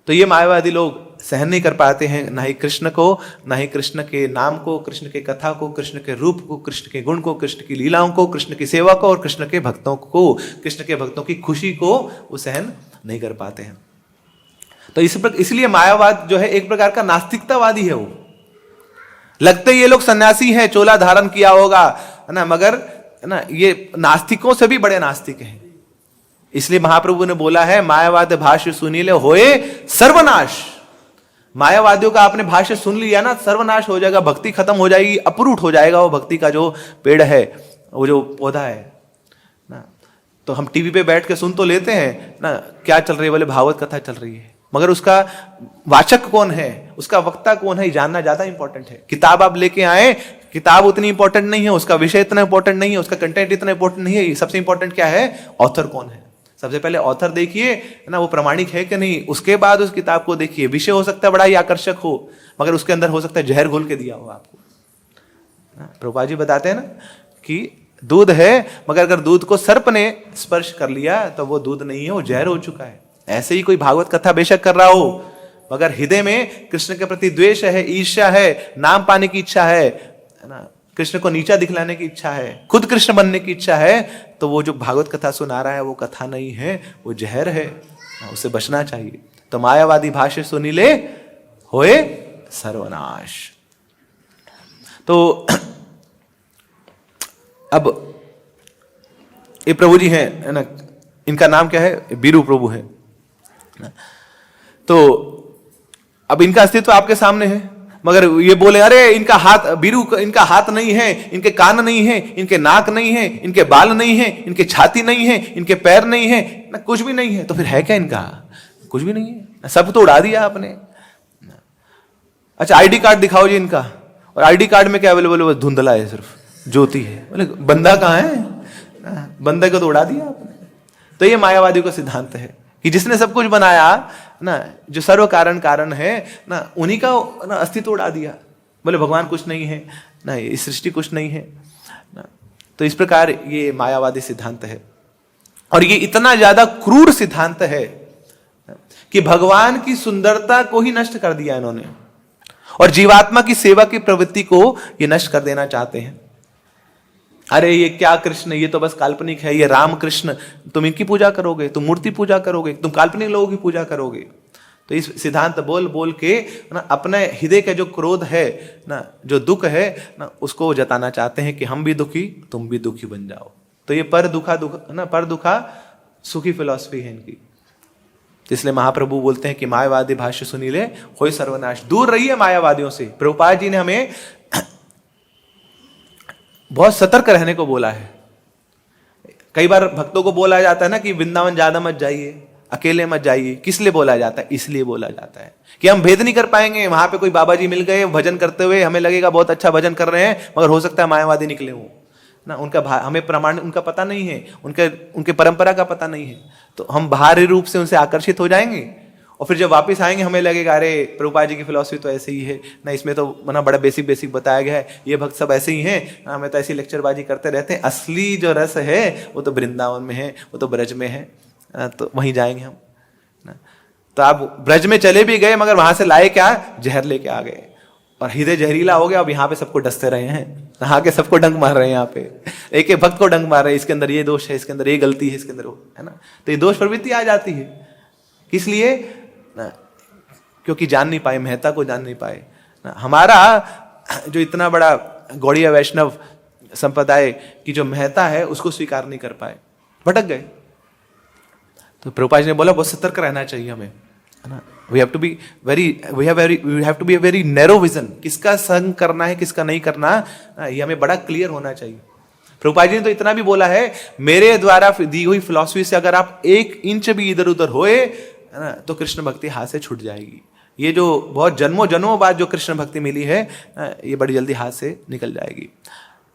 तो ये मायावादी लोग सहन नहीं कर पाते हैं, ना ही कृष्ण को, ना ही कृष्ण के नाम को, कृष्ण के कथा को, कृष्ण के रूप को, कृष्ण के गुण को, कृष्ण की लीलाओं को, कृष्ण की सेवा को, और कृष्ण के भक्तों को, कृष्ण के भक्तों की खुशी को वो सहन नहीं कर पाते हैं। तो इसलिए मायावाद जो है एक प्रकार का नास्तिकतावादी है। वो लगते ये लोग सन्यासी हैं, चोला धारण किया होगा, है ना, मगर है ना ये नास्तिकों से भी बड़े नास्तिक हैं। इसलिए महाप्रभु ने बोला है, मायावाद भाष्य सुनीले होए सर्वनाश। मायावादियों का आपने भाष्य सुन लिया ना, सर्वनाश हो जाएगा, भक्ति खत्म हो जाएगी, अपरूट हो जाएगा वो भक्ति का जो पेड़ है, वो जो पौधा है ना। तो हम टीवी पे बैठ के सुन तो लेते हैं ना, क्या चल रही है, बोले भागवत कथा चल रही है, मगर उसका वाचक कौन है, उसका वक्ता कौन है, ये जानना ज्यादा इंपॉर्टेंट है। किताब आप लेके आए, किताब उतनी इंपॉर्टेंट नहीं है, उसका विषय इतना इंपॉर्टेंट नहीं है, उसका कंटेंट इतना इंपॉर्टेंट नहीं है। सबसे इंपॉर्टेंट क्या है, ऑथर कौन है। सबसे पहले ऑथर देखिए ना, वो प्रामाणिक है कि नहीं, उसके बाद उस किताब को देखिए। विषय हो सकता है बड़ा ही आकर्षक हो, मगर उसके अंदर हो सकता है जहर घोल के दिया हो आपको। प्रभुपाद जी बताते हैं ना कि दूध है, मगर अगर दूध को सर्प ने स्पर्श कर लिया तो वो दूध नहीं है, वो जहर हो चुका है। ऐसे ही कोई भागवत कथा बेशक कर रहा हो, मगर हृदय में कृष्ण के प्रति द्वेष है, ईर्ष्या है, नाम पाने की इच्छा है ना, कृष्ण को नीचा दिखलाने की इच्छा है, खुद कृष्ण बनने की इच्छा है, तो वो जो भागवत कथा सुना रहा है वो कथा नहीं है, वो जहर है, उससे बचना चाहिए। तो मायावादी भाष्य सुनीले होए सर्वनाश। तो अब ये प्रभु जी हैं ना, इनका नाम क्या है, बीरू प्रभु है। तो अब इनका अस्तित्व आपके सामने है, मगर ये बोले अरे इनका हाथ, बीरू इनका हाथ नहीं है, इनके कान नहीं है, इनके नाक नहीं है, इनके बाल नहीं है, इनके छाती नहीं है, इनके पैर नहीं है ना, कुछ भी नहीं है। तो फिर है क्या इनका, कुछ भी नहीं है, सब तो उड़ा दिया आपने। अच्छा आईडी कार्ड दिखाओ जी इनका, और आईडी कार्ड में क्या अवेलेबल है, धुंधला है, सिर्फ ज्योति है। बोले बंदा कहाँ है, बंदे को तो उड़ा दिया आपने। तो ये मायावादी का सिद्धांत है कि जिसने सब कुछ बनाया ना, जो सर्व कारण है ना, उन्हीं का ना अस्तित्व उड़ा दिया। बोले भगवान कुछ नहीं है ना, ये सृष्टि कुछ नहीं है ना। तो इस प्रकार ये मायावादी सिद्धांत है, और ये इतना ज्यादा क्रूर सिद्धांत है कि भगवान की सुंदरता को ही नष्ट कर दिया इन्होंने, और जीवात्मा की सेवा की प्रवृत्ति को ये नष्ट कर देना चाहते हैं। अरे ये क्या कृष्ण, ये तो बस काल्पनिक है, ये राम कृष्ण, तुम इनकी पूजा करोगे, तुम मूर्ति पूजा करोगे, तुम काल्पनिक लोगों की पूजा करोगे। तो इस सिद्धांत बोल बोल के ना अपने हृदय का जो क्रोध है ना, जो दुख है ना, उसको जताना चाहते हैं कि हम भी दुखी, तुम भी दुखी बन जाओ। तो ये पर दुखा सुखी फिलॉसफी है इनकी। इसलिए महाप्रभु बोलते हैं कि मायावादी भाष्य सुनीले होय सर्वनाश। दूर रहिए मायावादियों से। प्रभुपाद जी ने हमें बहुत सतर्क रहने को बोला है। कई बार भक्तों को बोला जाता है ना कि वृंदावन ज्यादा मत जाइए, अकेले मत जाइए। किस लिए बोला जाता है, इसलिए बोला जाता है कि हम भेद नहीं कर पाएंगे। वहां पे कोई बाबा जी मिल गए भजन करते हुए, हमें लगेगा बहुत अच्छा भजन कर रहे हैं, मगर हो सकता है मायावादी निकले हो ना, उनका हमें प्रमाण उनका पता नहीं है, उनके परंपरा का पता नहीं है, तो हम बाहरी रूप से उनसे आकर्षित हो जाएंगे, और फिर जब वापस आएंगे हमें लगेगा अरे प्रभुपाद जी की फिलॉसफी तो ऐसे ही है ना, इसमें तो ना बड़ा बेसिक बताया गया है, ये भक्त सब ऐसे ही हैं, हमें तो ऐसी लेक्चरबाजी करते रहते हैं। असली जो रस है वो तो वृंदावन में है, वो तो ब्रज में है, तो वहीं जाएंगे हम ना। तो आप ब्रज में चले भी गए, मगर वहां से लाए क्या, जहर लेके आ गए, और हृदय जहरीला हो गया। अब यहाँ पे सबको डसते रहे हैं, नहा के सबको डंक मार रहे हैं, यहाँ पे एक एक भक्त को डंक मार रहे हैं, इसके अंदर ये दोष है, इसके अंदर ये गलती है, इसके अंदर वो है ना। तो ये दोष प्रवृत्ति आ जाती है किस लिए? क्योंकि जान नहीं पाए, महत्ता को जान नहीं पाए। हमारा जो इतना बड़ा गौड़ीय वैष्णव संप्रदाय की जो महत्ता है उसको स्वीकार नहीं कर पाए, भटक गए। तो प्रभुपाद जी ने बोला बहुत सतर्क रहना चाहिए हमें, है ना। We have to be a very narrow vision. किसका संग करना है, किसका नहीं करना, ये हमें बड़ा क्लियर होना चाहिए। प्रभुपाद जी ने तो इतना भी बोला है, मेरे द्वारा दी हुई फिलॉसफी से अगर आप 1 इंच भी इधर उधर होए, है ना, तो कृष्ण भक्ति हाथ से छूट जाएगी। ये जो बहुत जन्मों जन्मों बाद जो कृष्ण भक्ति मिली है, ये बड़ी जल्दी हाथ से निकल जाएगी।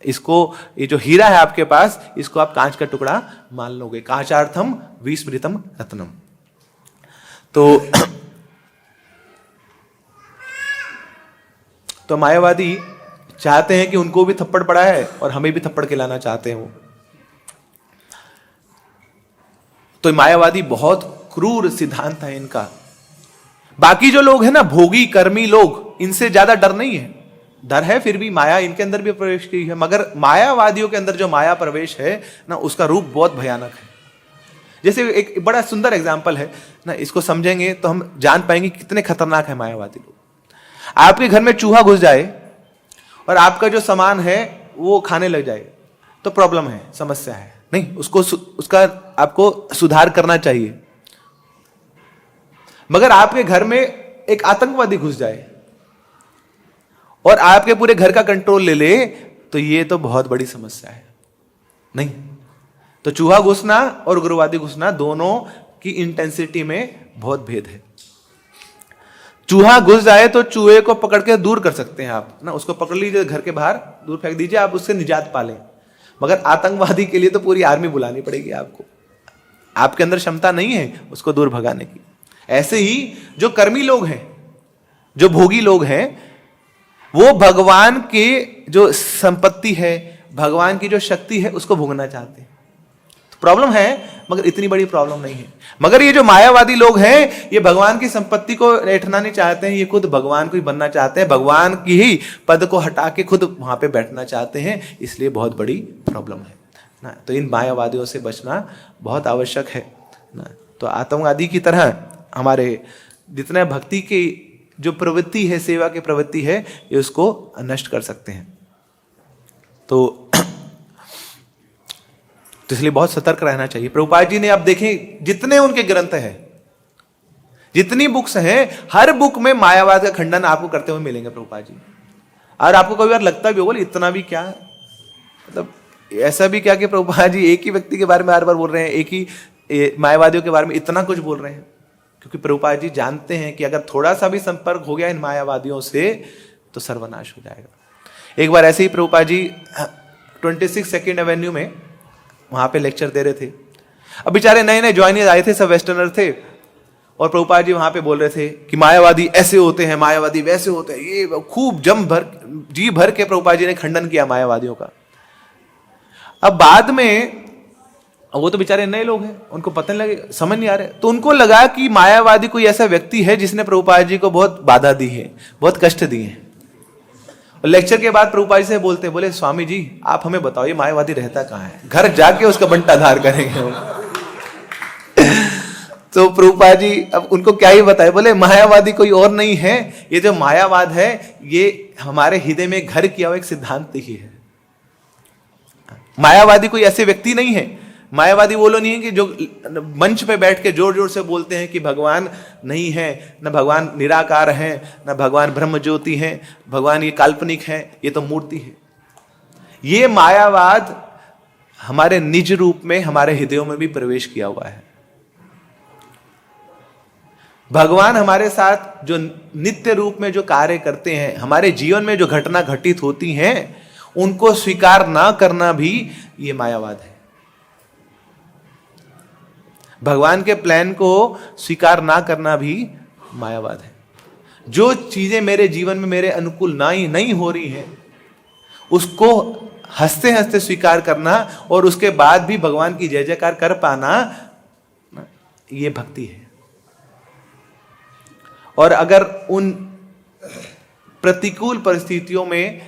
इसको, ये जो हीरा है आपके पास, इसको आप कांच का टुकड़ा मान लोगे। कांचार्थम विस्मृतम रत्नम। तो मायावादी चाहते हैं कि उनको भी थप्पड़ पड़ा है और हमें भी थप्पड़ खिलाना चाहते हैं वो। तो मायावादी बहुत क्रूर सिद्धांत है इनका। बाकी जो लोग हैं ना, भोगी कर्मी लोग, इनसे ज्यादा डर नहीं है। डर है फिर भी, माया इनके अंदर भी प्रवेश की है, मगर मायावादियों के अंदर जो माया प्रवेश है ना, उसका रूप बहुत भयानक है। जैसे एक बड़ा सुंदर एग्जाम्पल है ना, इसको समझेंगे तो हम जान पाएंगे कितने खतरनाक है मायावादी लोग। आपके घर में चूहा घुस जाए और आपका जो सामान है वो खाने लग जाए, तो प्रॉब्लम है, समस्या है। नहीं, उसका आपको सुधार करना चाहिए। मगर आपके घर में एक आतंकवादी घुस जाए और आपके पूरे घर का कंट्रोल ले ले, तो ये तो बहुत बड़ी समस्या है। नहीं, तो चूहा घुसना और उग्रवादी घुसना, दोनों की इंटेंसिटी में बहुत भेद है। चूहा घुस जाए तो चूहे को पकड़ के दूर कर सकते हैं आप ना, उसको पकड़ लीजिए, घर के बाहर दूर फेंक दीजिए, आप उससे निजात पालें। मगर आतंकवादी के लिए तो पूरी आर्मी बुलानी पड़ेगी आपको। आपके अंदर क्षमता नहीं है उसको दूर भगाने की। ऐसे ही जो कर्मी लोग हैं, जो भोगी लोग हैं, वो भगवान की जो संपत्ति है, भगवान की जो शक्ति है, उसको भोगना चाहते हैं। तो प्रॉब्लम है, मगर इतनी बड़ी प्रॉब्लम नहीं है। मगर ये जो मायावादी लोग हैं, ये भगवान की संपत्ति को ऐठना नहीं चाहते हैं, ये खुद भगवान को ही बनना चाहते हैं, भगवान की ही पद को हटा के खुद वहां पे बैठना चाहते हैं। इसलिए बहुत बड़ी प्रॉब्लम है ना। तो इन मायावादियों से बचना बहुत आवश्यक है ना। तो आतंकवादी की तरह हमारे जितने भक्ति की जो प्रवृत्ति है, सेवा की प्रवृत्ति है, ये उसको नष्ट कर सकते हैं। तो इसलिए बहुत सतर्क रहना चाहिए। प्रभुपाद जी ने, आप देखें जितने उनके ग्रंथ हैं, जितनी बुक्स हैं, हर बुक में मायावाद का खंडन आपको करते हुए मिलेंगे प्रभुपाद जी। और आपको कभी बार लगता भी होगा इतना भी क्या, मतलब ऐसा भी क्या कि प्रभुपाद जी एक ही व्यक्ति के बारे में हर बार बोल रहे हैं, एक ही मायावादियों के बारे में इतना कुछ बोल रहे हैं। क्योंकि प्रभुपाद जी जानते हैं कि अगर थोड़ा सा भी संपर्क हो गया इन मायावादियों से तो सर्वनाश हो जाएगा। एक बार ऐसे ही प्रभुपाद जी 26 सेकेंड एवेन्यू में वहां पे लेक्चर दे रहे थे। अब बेचारे नए नए ज्वाइनियर आए थे, सब वेस्टर्नर थे, और प्रभुपाद जी वहां पे बोल रहे थे कि मायावादी ऐसे होते हैं, मायावादी वैसे होते हैं। ये खूब जी भर के प्रभुपाद जी ने खंडन किया मायावादियों का। अब बाद में वो तो बेचारे नए लोग हैं, उनको पता नहीं लगे, समझ नहीं आ रहे, तो उनको लगा कि मायावादी कोई ऐसा व्यक्ति है जिसने प्रभुपाद जी को बहुत बाधा दी है, बहुत कष्ट दिए हैं। और लेक्चर के बाद प्रभुपाद जी से बोलते हैं, बोले स्वामी जी आप हमें बताओ ये मायावादी रहता कहाँ है, घर जाके उसका बंटाधार करेंगे हम। तो प्रभुपाद जी अब उनको क्या ही बताए, बोले मायावादी कोई और नहीं है, ये जो मायावाद है ये हमारे हृदय में घर किया हुआ एक सिद्धांत ही है। मायावादी कोई ऐसे व्यक्ति नहीं है। मायावादी वो लोग नहीं है कि जो मंच पे बैठ के जोर जोर से बोलते हैं कि भगवान नहीं है, न भगवान निराकार है, न भगवान ब्रह्म ज्योति है, भगवान ये काल्पनिक है, ये तो मूर्ति है। ये मायावाद हमारे निज रूप में हमारे हृदयों में भी प्रवेश किया हुआ है। भगवान हमारे साथ जो नित्य रूप में जो कार्य करते हैं, हमारे जीवन में जो घटना घटित होती हैं, उनको स्वीकार ना करना भी ये मायावाद है। भगवान के प्लान को स्वीकार ना करना भी मायावाद है। जो चीजें मेरे जीवन में मेरे अनुकूल नहीं हो रही हैं, उसको हंसते हंसते स्वीकार करना और उसके बाद भी भगवान की जय जयकार कर पाना, ये भक्ति है। और अगर उन प्रतिकूल परिस्थितियों में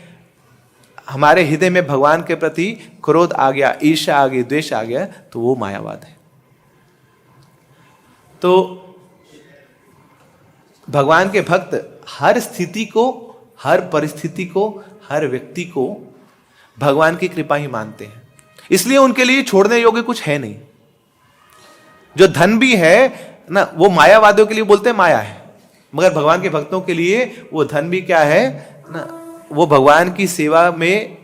हमारे हृदय में भगवान के प्रति क्रोध आ गया, ईर्ष्या आ गई, द्वेष आ गया, तो वो मायावाद है। तो भगवान के भक्त हर स्थिति को, हर परिस्थिति को, हर व्यक्ति को भगवान की कृपा ही मानते हैं, इसलिए उनके लिए छोड़ने योग्य कुछ है नहीं। जो धन भी है ना, वो मायावादियों के लिए बोलते हैं माया है, मगर भगवान के भक्तों के लिए वो धन भी क्या है ना, वो भगवान की सेवा में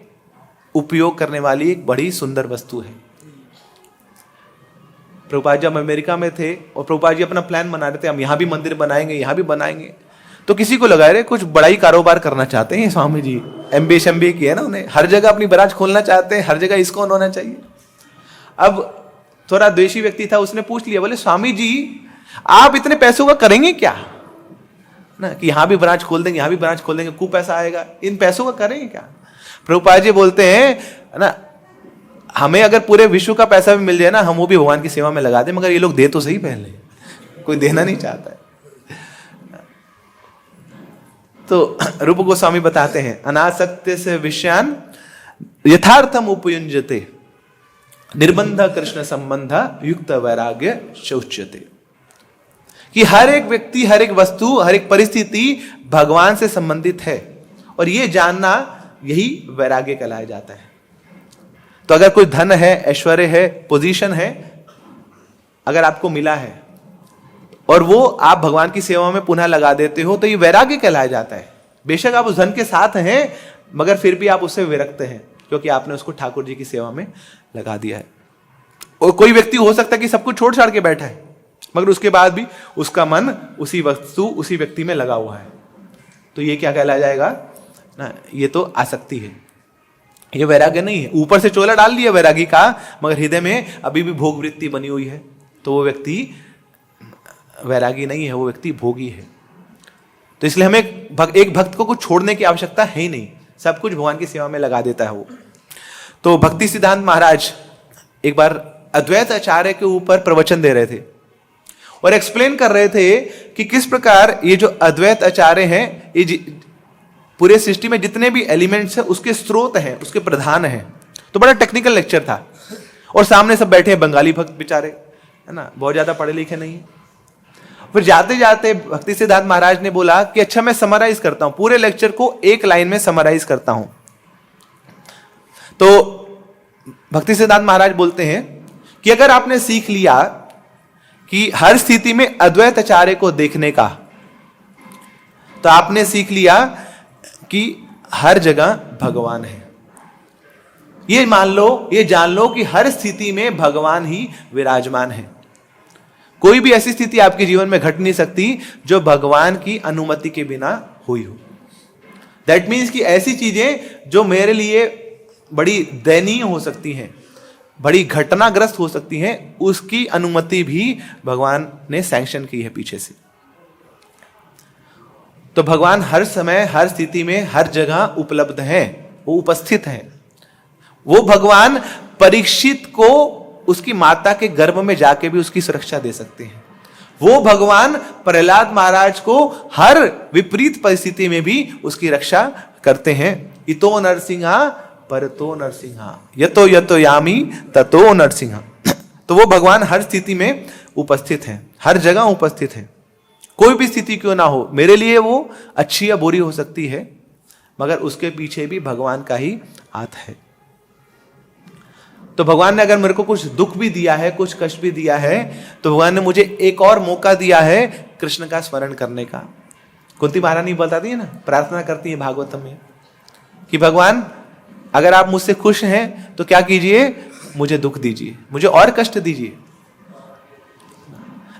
उपयोग करने वाली एक बड़ी सुंदर वस्तु है। प्रभुपाद जी हम अमेरिका में थे और प्रभुपाद जी अपना प्लान बना रहे थे, हम यहां भी मंदिर बनाएंगे, यहां भी बनाएंगे। तो किसी को लगा रहे कुछ बड़ा ही कारोबार करना चाहते हैं स्वामी जी, MBA किया ना उन्हें, हर जगह अपनी ब्रांच खोलना चाहते हैं, हर जगह ISKCON होना चाहिए। अब थोड़ा द्वेषी व्यक्ति था, उसने पूछ लिया, बोले स्वामी जी आप इतने पैसों का करेंगे क्या ना, कि यहां भी ब्रांच खोल देंगे, यहां भी ब्रांच खोल देंगे, खूब पैसा आएगा, इन पैसों का करेंगे क्या? प्रभुपाद जी बोलते हैं ना, हमें अगर पूरे विश्व का पैसा भी मिल जाए ना, हम वो भी भगवान की सेवा में लगा दें, मगर ये लोग दे तो सही पहले, कोई देना नहीं चाहता है। तो रूप गोस्वामी बताते हैं, अनासक्ति से विषयान यथार्थम उपयुंजते, निर्बंध कृष्ण संबंध युक्त वैराग्य शौच्यते, कि हर एक व्यक्ति, हर एक वस्तु, हर एक परिस्थिति भगवान से संबंधित है, और ये जानना यही वैराग्य कहलाया जाता है। तो अगर कोई धन है, ऐश्वर्य है, पोजीशन है, अगर आपको मिला है और वो आप भगवान की सेवा में पुनः लगा देते हो, तो ये वैराग्य कहलाया जाता है। बेशक आप उस धन के साथ हैं, मगर फिर भी आप उससे विरक्त हैं, क्योंकि आपने उसको ठाकुर जी की सेवा में लगा दिया है। और कोई व्यक्ति हो सकता है कि सब कुछ छोड़ छाड़ के बैठा है, मगर उसके बाद भी उसका मन उसी वस्तु, उसी व्यक्ति में लगा हुआ है, तो ये क्या कहलाया जाएगा ना, ये तो आसक्ति है, ये वैराग्य नहीं है। ऊपर से चोला डाल दिया वैरागी का, मगर हृदय में अभी भी भोग वृत्ति बनी हुई है, तो वो व्यक्ति वैरागी नहीं है, वो व्यक्ति भोगी है। तो इसलिए हमें एक भक्त को कुछ छोड़ने की आवश्यकता है ही नहीं, सब कुछ भगवान की सेवा में लगा देता है वो। तो भक्ति सिद्धांत महाराज एक बार अद्वैत आचार्य के ऊपर प्रवचन दे रहे थे और एक्सप्लेन कर रहे थे कि किस प्रकार ये जो अद्वैत आचार्य हैं, ये पूरे सृष्टि में जितने भी एलिमेंट्स हैं उसके स्रोत हैं, उसके प्रधान हैं। तो बड़ा टेक्निकल लेक्चर था, और सामने सब बैठे हैं बंगाली भक्त बेचारे, है ना, बहुत ज्यादा पढ़े लिखे नहीं है। फिर जाते जाते भक्ति सिद्धांत महाराज ने बोला कि अच्छा मैं समराइज करता हूं, पूरे लेक्चर को एक लाइन में समराइज करता हूं। तो भक्ति सिद्धांत महाराज बोलते हैं कि अगर आपने सीख लिया कि हर स्थिति में अद्वैत आचार्य को देखने का, तो आपने सीख लिया कि हर जगह भगवान है। ये मान लो, ये जान लो कि हर स्थिति में भगवान ही विराजमान है। कोई भी ऐसी स्थिति आपके जीवन में घट नहीं सकती जो भगवान की अनुमति के बिना हुई हो। दैट मीन्स कि ऐसी चीजें जो मेरे लिए बड़ी दयनीय हो सकती हैं, बड़ी घटनाग्रस्त हो सकती हैं, उसकी अनुमति भी भगवान ने सैंक्शन की है पीछे से। तो भगवान हर समय, हर स्थिति में, हर जगह उपलब्ध हैं, वो उपस्थित हैं। वो भगवान परीक्षित को उसकी माता के गर्भ में जाके भी उसकी सुरक्षा दे सकते हैं। वो भगवान प्रहलाद महाराज को हर विपरीत परिस्थिति में भी उसकी रक्षा करते हैं। इतो नरसिंहा परतो नरसिंहा, यतो यतो यामी ततो नरसिंहा। तो वो भगवान हर स्थिति में उपस्थित हैं, हर जगह उपस्थित हैं। कोई भी स्थिति क्यों ना हो, मेरे लिए वो अच्छी या बुरी हो सकती है, मगर उसके पीछे भी भगवान का ही हाथ है। तो भगवान ने अगर मेरे को कुछ दुख भी दिया है, कुछ कष्ट भी दिया है, तो भगवान ने मुझे एक और मौका दिया है कृष्ण का स्मरण करने का। कुंती महारानी बताती है ना, प्रार्थना करती है भागवतम में कि भगवान अगर आप मुझसे खुश हैं तो क्या कीजिए, मुझे दुख दीजिए, मुझे और कष्ट दीजिए।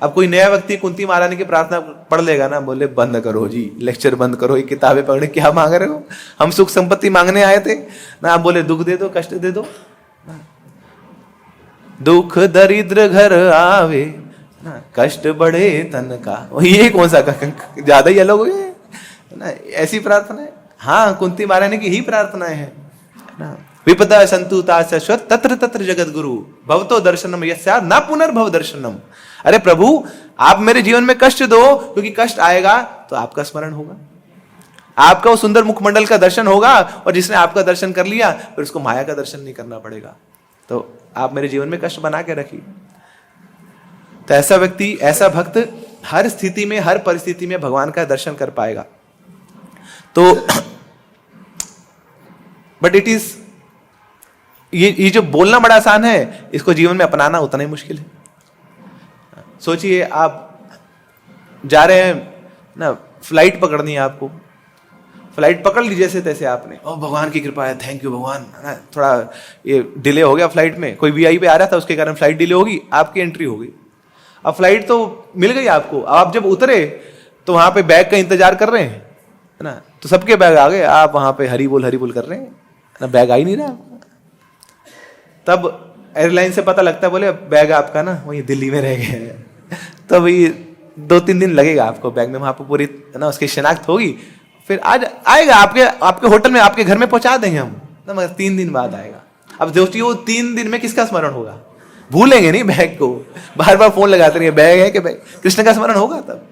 अब कोई नया व्यक्ति कुंती महारानी की प्रार्थना पढ़ लेगा ना, बोले बंद करो जी, लेक्चर बंद करो, ये किताबें पढ़ने क्या मांग रहे हो, हम सुख संपत्ति मांगने आए थे ना। आप बोले दुख दे दो, कष्ट दे दो। दुख दरिद्र घर आवे ना, कष्ट बढ़े तन का, ये कौन सा ज्यादा ही अलग हो ना, ऐसी प्रार्थना है। हाँ, कुंती महारानी की ही प्रार्थनाएं हैं ना। विपदा संतुता शाश्वत तत्र तत्र जगत गुरु भवतो दर्शनम यस्या ना पुनर्भव दर्शनम। अरे प्रभु, आप मेरे जीवन में कष्ट दो, क्योंकि कष्ट आएगा तो आपका स्मरण होगा, आपका वो सुंदर मुखमंडल का दर्शन होगा, और जिसने आपका दर्शन कर लिया फिर उसको माया का दर्शन नहीं करना पड़ेगा। तो आप मेरे जीवन में कष्ट बना के रखिए। तो ऐसा व्यक्ति, ऐसा भक्त हर स्थिति में, हर परिस्थिति में भगवान का दर्शन कर पाएगा। तो बट इट इज, ये जो बोलना बड़ा आसान है, इसको जीवन में अपनाना उतना ही मुश्किल है। सोचिए आप जा रहे हैं ना, फ्लाइट पकड़नी है आपको, फ्लाइट पकड़ ली जैसे तैसे आपने, ओ भगवान की कृपा है, थैंक यू भगवान, ना थोड़ा ये डिले हो गया फ्लाइट में, कोई वीआईपी आ रहा था उसके कारण फ्लाइट डिले होगी, आपकी एंट्री हो गई। अब फ्लाइट तो मिल गई आपको, अब आप जब उतरे तो वहां पे बैग का इंतजार कर रहे हैं, है ना, तो सबके बैग आ गए, आप वहां पे हरी बोल कर रहे हैं ना, बैग आ ही नहीं रहा। तब एयरलाइन से पता लगता है, बोले बैग आपका ना वही दिल्ली में रह गया है, तो भाई 2-3 दिन लगेगा आपको बैग में, वहां पर पूरी ना उसकी शिनाख्त होगी, फिर आज आएगा आपके होटल में, आपके घर में पहुंचा देंगे हम ना, मगर 3 दिन बाद आएगा। अब सोचिए वो 3 दिन में किसका स्मरण होगा, भूलेंगे नहीं बैग को, बार बार फोन लगाते रहिए, बैग है कि बैग, कृष्ण का स्मरण होगा। तब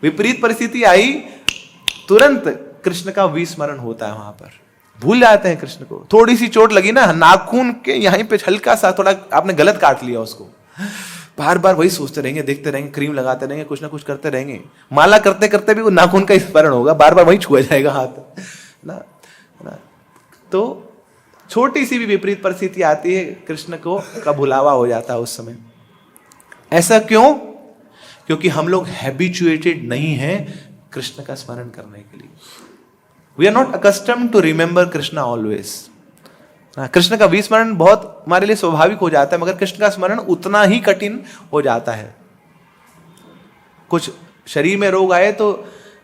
विपरीत परिस्थिति आई, तुरंत कृष्ण का विस्मरण होता है, वहां पर भूल जाते हैं कृष्ण को। थोड़ी सी चोट लगी ना, नाखून के यहीं पे हल्का सा थोड़ा आपने गलत काट लिया उसको, बार बार वही सोचते रहेंगे, देखते रहेंगे, क्रीम लगाते रहेंगे, कुछ ना कुछ करते रहेंगे, माला करते करते भी वो नाखून का स्मरण होगा, बार बार वही छुआ जाएगा हाथ ना। तो छोटी सी भी विपरीत परिस्थिति आती है, कृष्ण को का भुलावा हो जाता है उस समय। ऐसा क्यों? क्योंकि हम लोग हैबिचुएटेड नहीं हैं कृष्ण का स्मरण करने के लिए। We are not accustomed to remember Krishna always. Krishna का विस्मरण बहुत हमारे लिए स्वाभाविक हो जाता है, मगर कृष्ण का स्मरण उतना ही कठिन हो जाता है। कुछ शरीर में रोग आए तो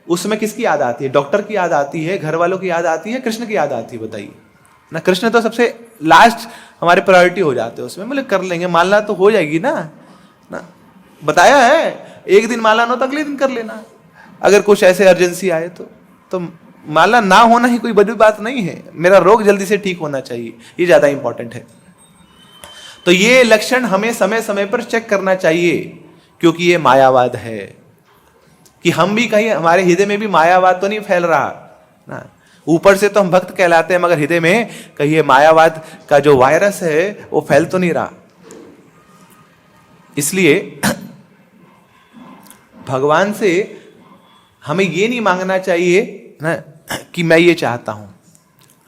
उसमें किसकी याद आती है? डॉक्टर की याद आती है, घर वालों की याद आती है, कृष्ण की याद आती है? बताइए ना। कृष्ण तो सबसे लास्ट हमारे प्रायोरिटी हो जाते हैं उसमें, बोले कर लेंगे, माला तो हो जाएगी ना। बताया है एक दिन माला ना तो अगले दिन कर लेना, अगर कुछ ऐसे अर्जेंसी आए तो माला ना होना ही कोई बड़ी बात नहीं है, मेरा रोग जल्दी से ठीक होना चाहिए, ये ज्यादा इंपॉर्टेंट है। तो ये लक्षण हमें समय समय पर चेक करना चाहिए, क्योंकि ये मायावाद है कि हम भी कहीं हमारे हृदय में भी मायावाद तो नहीं फैल रहा ना। ऊपर से तो हम भक्त कहलाते हैं, मगर हृदय में कहीं ये मायावाद का जो वायरस है वो फैल तो नहीं रहा। इसलिए भगवान से हमें ये नहीं मांगना चाहिए ना कि मैं ये चाहता हूं,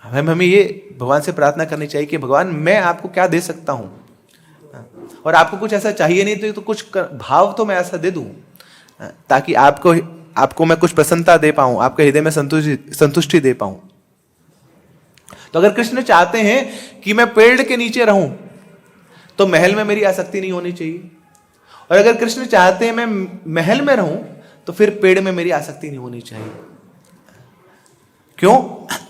हमें ये भगवान से प्रार्थना करनी चाहिए कि भगवान मैं आपको क्या दे सकता हूं, और आपको कुछ ऐसा चाहिए नहीं तो कुछ भाव तो मैं ऐसा दे दूं ताकि आपको मैं कुछ प्रसन्नता दे पाऊं, आपके हृदय में संतुष्टि दे पाऊं। तो अगर कृष्ण चाहते हैं कि मैं पेड़ के नीचे रहूं तो महल में मेरी आसक्ति नहीं होनी चाहिए, और अगर कृष्ण चाहते हैं मैं महल में रहूं तो फिर पेड़ में मेरी आसक्ति नहीं होनी चाहिए। क्यों?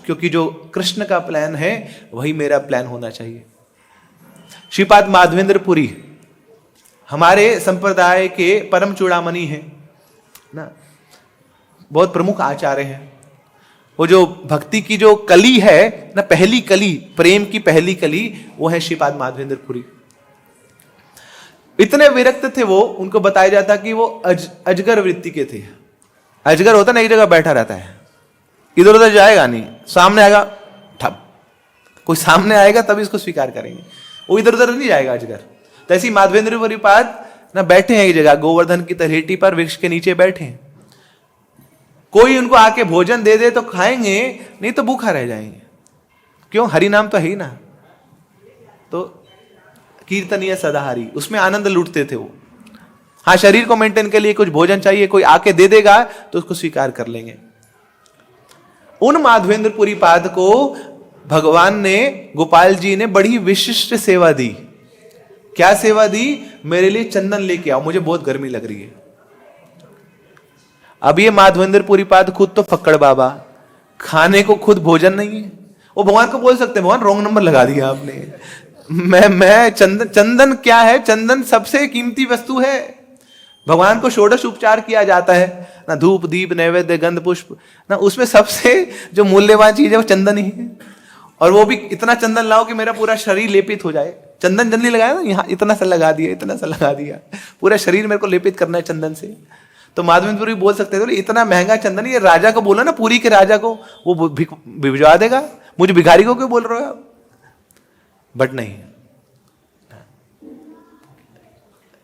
क्योंकि जो कृष्ण का प्लान है वही मेरा प्लान होना चाहिए। श्रीपाद माधवेंद्र पुरी हमारे संप्रदाय के परम चूड़ामणि हैं ना, बहुत प्रमुख आचार्य हैं। वो जो भक्ति की जो कली है ना, पहली कली, प्रेम की पहली कली, वो है श्रीपाद माधवेंद्र पुरी। इतने विरक्त थे वो, उनको बताया जाता कि वो अजगर वृत्ति के थे। अजगर होता ना, एक जगह बैठा रहता है, इधर उधर जाएगा नहीं, सामने आएगा ठप, कोई सामने आएगा तभी इसको स्वीकार करेंगे, वो इधर उधर नहीं जाएगा अजगर। तो ऐसी माधवेंद्र पुरी पाद ना बैठे हैं एक जगह, गोवर्धन की तलहटी पर वृक्ष के नीचे बैठे हैं। कोई उनको आके भोजन दे दे तो खाएंगे, नहीं तो भूखा रह जाएंगे। क्यों? हरि नाम तो है ही ना, तो कीर्तनीय सदाहरी, उसमें आनंद लूटते थे वो। हाँ, शरीर को मेंटेन के लिए कुछ भोजन चाहिए, कोई आके दे देगा तो उसको स्वीकार कर लेंगे। उन माधवेंद्र पुरी पाद को भगवान ने, गोपाल जी ने बड़ी विशिष्ट सेवा दी। क्या सेवा दी? मेरे लिए चंदन लेके आओ, मुझे बहुत गर्मी लग रही है। अब ये माधवेंद्र पुरी पाद खुद तो फक्कड़ बाबा, खाने को खुद भोजन नहीं है। वो भगवान को बोल सकते हैं, भगवान रॉन्ग नंबर लगा दिया आपने, मैं चंदन क्या है? चंदन सबसे कीमती वस्तु है। भगवान को षोडश उपचार किया जाता है ना, धूप दीप नैवेद्य गंध पुष्प ना, उसमें सबसे जो मूल्यवान चीज है वो चंदन ही है। और वो भी इतना चंदन लाओ कि मेरा पूरा शरीर लेपित हो जाए। चंदन जल्दी लगाया ना, यहाँ इतना सा लगा दिया, इतना सा लगा दिया, पूरा शरीर मेरे को लेपित करना है चंदन से। तो माधवेंद्र पुरी बोल सकते थे, इतना महंगा चंदन, ये राजा को बोला ना, पुरी के राजा को, वो भिजवा देगा, मुझे भिखारी को क्यों बोल रहे हो आप? बट नहीं,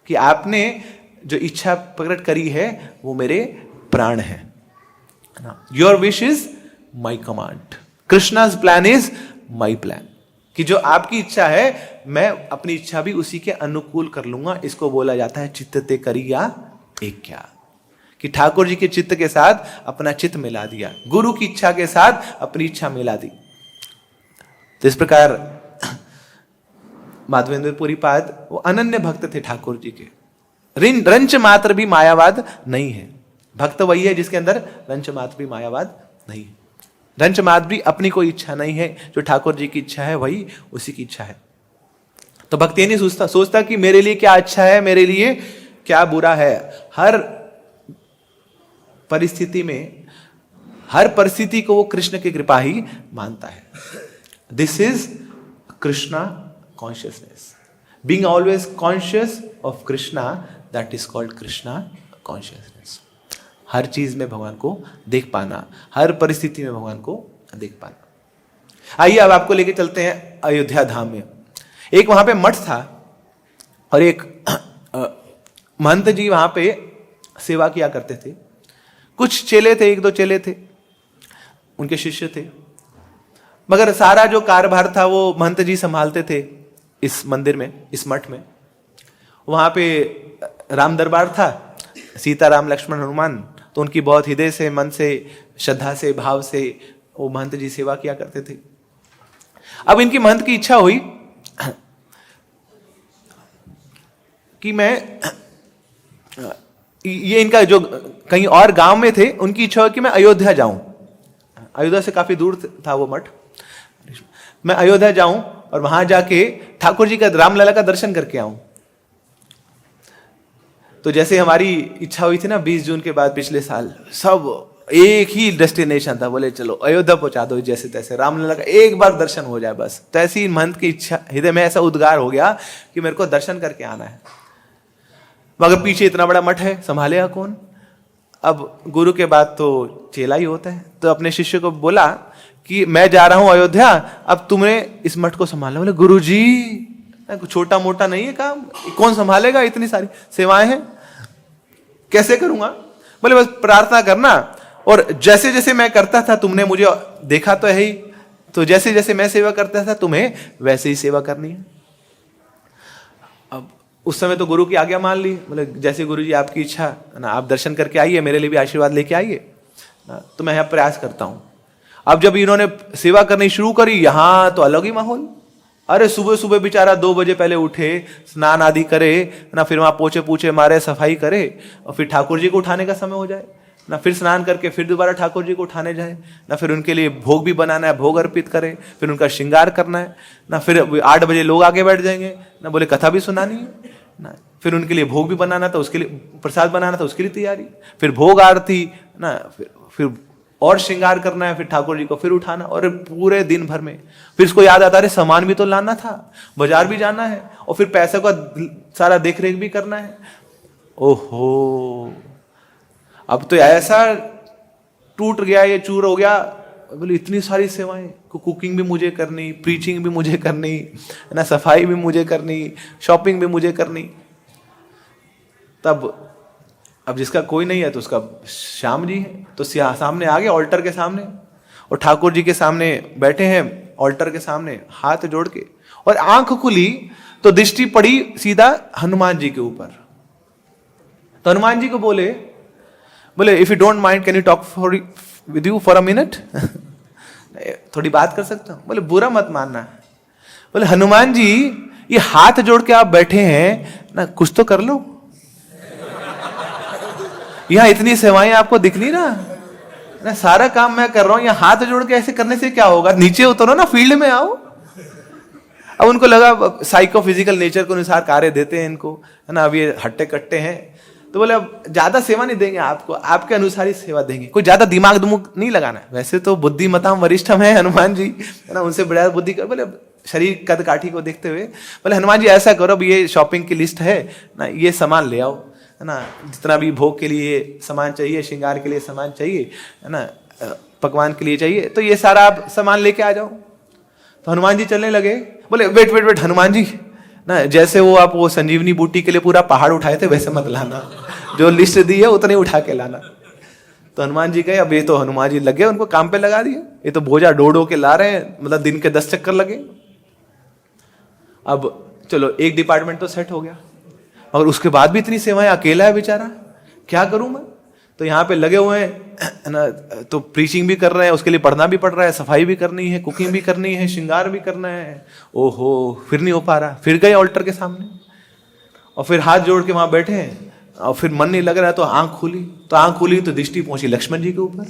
कि आपने जो इच्छा प्रकट करी है वो मेरे प्राण है। Your wish is my command, Krishna's plan is my plan. कि जो आपकी इच्छा है मैं अपनी इच्छा भी उसी के अनुकूल कर लूंगा। इसको बोला जाता है चित्त ते करिया एक क्या, कि ठाकुर जी के चित्त के साथ अपना चित्त मिला दिया, गुरु की इच्छा के साथ अपनी इच्छा मिला दी। तो इस प्रकार माधवेंद्रपुरी पाद वो अनन्य भक्त थे ठाकुर जी के, रंच मात्र भी मायावाद नहीं है। भक्त वही है जिसके अंदर रंच मात्र भी मायावाद नहीं है। रंच मात्र भी अपनी कोई इच्छा नहीं है, जो ठाकुर जी की इच्छा है वही उसी की इच्छा है। तो भक्त ये नहीं सोचता कि मेरे लिए क्या अच्छा है, मेरे लिए क्या बुरा है। हर परिस्थिति में, हर परिस्थिति को वो कृष्ण की कृपा ही मानता है। This is Krishna consciousness, being always conscious of Krishna, that is called Krishna consciousness. हर चीज में भगवान को देख पाना, हर परिस्थिति में भगवान को देख पाना। आइए अब आपको लेके चलते हैं अयोध्या धाम में। एक वहां पे मठ था और एक महंत जी वहां पे सेवा किया करते थे। कुछ चेले थे, एक दो चेले थे, उनके शिष्य थे, मगर सारा जो कार्यभार था वो महंत जी संभालते थे इस मंदिर में, इस मठ में। वहां पे राम दरबार था, सीता राम लक्ष्मण हनुमान, तो उनकी बहुत हृदय से, मन से, श्रद्धा से, भाव से वो महंत जी सेवा किया करते थे। अब इनकी महंत की इच्छा हुई कि मैं, ये इनका जो कहीं और गांव में थे, उनकी इच्छा हुई कि मैं अयोध्या जाऊं। अयोध्या से काफी दूर था वो मठ। मैं अयोध्या जाऊं और वहां जाके ठाकुर जी का, रामलला का दर्शन करके आऊं। तो जैसे हमारी इच्छा हुई थी ना 20 जून के बाद पिछले साल, सब एक ही डेस्टिनेशन था, बोले चलो अयोध्या पहुंचा दो जैसे तैसे, रामलला का एक बार दर्शन हो जाए बस। तो ऐसी महंत की इच्छा, हृदय में ऐसा उद्गार हो गया कि मेरे को दर्शन करके आना है। मगर पीछे इतना बड़ा मठ है, संभालेगा कौन? अब गुरु के बाद तो चेला ही होता है। तो अपने शिष्य को बोला कि मैं जा रहा हूं अयोध्या, अब तुम्हें इस मठ को संभालना। बोले गुरु जी छोटा मोटा नहीं है काम, कौन संभालेगा, इतनी सारी सेवाएं हैं, कैसे करूंगा? बोले बस प्रार्थना करना, और जैसे जैसे मैं करता था तुमने मुझे देखा तो है ही, तो जैसे जैसे मैं सेवा करता था तुम्हें वैसे ही सेवा करनी है। अब उस समय तो गुरु की आज्ञा मान ली, मतलब जैसे गुरु जी आपकी इच्छा ना, आप दर्शन करके आइए, मेरे लिए भी आशीर्वाद लेके आइए ना, तो मैं यहाँ प्रयास करता हूं। अब जब इन्होंने सेवा करनी शुरू करी, यहां तो अलग ही माहौल। अरे सुबह सुबह बेचारा 2 बजे पहले उठे, स्नान आदि करे ना, फिर वहां पोछे पूछे मारे, सफाई करे, और फिर ठाकुर जी को उठाने का समय हो जाए ना, फिर स्नान करके फिर दोबारा ठाकुर जी को उठाने जाए ना, फिर उनके लिए भोग भी बनाना है, भोग अर्पित करे, फिर उनका श्रृंगार करना है ना, फिर 8 बजे लोग आके बैठ जाएंगे ना, बोले कथा भी सुनानी है ना, फिर उनके लिए भोग भी बनाना था, उसके लिए प्रसाद बनाना था, उसके लिए तैयारी, फिर भोग आरती ना, फिर और श्रृंगार करना है, फिर ठाकुर जी को फिर उठाना, और पूरे दिन भर में फिर इसको याद आता है सामान भी तो लाना था, बाजार भी जाना है, और फिर पैसे का सारा देख रेख भी करना है। ओहो, अब तो ऐसा टूट गया, ये चूर हो गया। बोले इतनी सारी सेवाएं, कुकिंग भी मुझे करनी, प्रीचिंग भी मुझे करनी ना, सफाई भी मुझे करनी, शॉपिंग भी मुझे करनी। तब अब जिसका कोई नहीं है तो उसका श्याम जी है, तो सामने आ गए ऑल्टर के सामने, और ठाकुर जी के सामने बैठे हैं ऑल्टर के सामने हाथ जोड़ के, और आंख खुली तो दृष्टि पड़ी सीधा हनुमान जी के ऊपर। तो हनुमान जी को बोले if you don't mind can you talk with you for a minute, थोड़ी बात कर सकता हूं? बोले बुरा मत मानना। बोले हनुमान जी ये हाथ जोड़ के आप बैठे हैं ना, कुछ तो कर लो, यहां इतनी सेवाएं आपको दिख नहीं रहा ना, सारा काम मैं कर रहा हूं, यहाँ हाथ जोड़ के ऐसे करने से क्या होगा, नीचे उतरो ना, फील्ड में आओ। अब उनको लगा साइको फिजिकल नेचर के अनुसार कार्य देते हैं इनको, है ना, अब ये हट्टे कट्टे हैं, तो बोले अब ज्यादा सेवा नहीं देंगे आपको, आपके अनुसार ही सेवा देंगे, कोई ज्यादा दिमाग दुमुग नहीं लगाना है। वैसे तो बुद्धिमताम वरिष्ठम है हनुमान जी, है ना, उनसे बड़ा बुद्धि कर। बोले शरीर कद काठी को देखते हुए बोले हनुमान जी ऐसा करो, अब ये शॉपिंग की लिस्ट है ना, ये सामान ले आओ, है ना, जितना भी भोग के लिए सामान चाहिए, श्रृंगार के लिए सामान चाहिए, है ना, पकवान के लिए चाहिए, तो ये सारा आप सामान लेके आ जाओ। तो हनुमान जी चलने लगे। बोले वेट हनुमान जी ना, जैसे वो आप वो संजीवनी बूटी के लिए पूरा पहाड़ उठाए थे वैसे मत लाना, जो लिस्ट दी है उतने उठा के लाना। तो हनुमान जी गए, अब ये तो हनुमान जी लगे उनको काम पे लगा दिए, ये तो बोझा डोडो के ला रहे हैं, मतलब दिन के 10 चक्कर लगे। अब चलो एक डिपार्टमेंट तो सेट हो गया, और उसके बाद भी इतनी सेवाएं, अकेला है बेचारा, क्या करूं मैं। तो यहाँ पे लगे हुए हैं ना, तो प्रीचिंग भी कर रहे हैं, उसके लिए पढ़ना भी पड़ रहा है, सफाई भी करनी है, कुकिंग भी करनी है, श्रृंगार भी करना है। ओहो, फिर नहीं हो पा रहा। फिर गए ऑल्टर के सामने और फिर हाथ जोड़ के वहां बैठे हैं, और फिर मन नहीं लग रहा, तो आंख खुली तो दृष्टि पहुंची लक्ष्मण जी के ऊपर।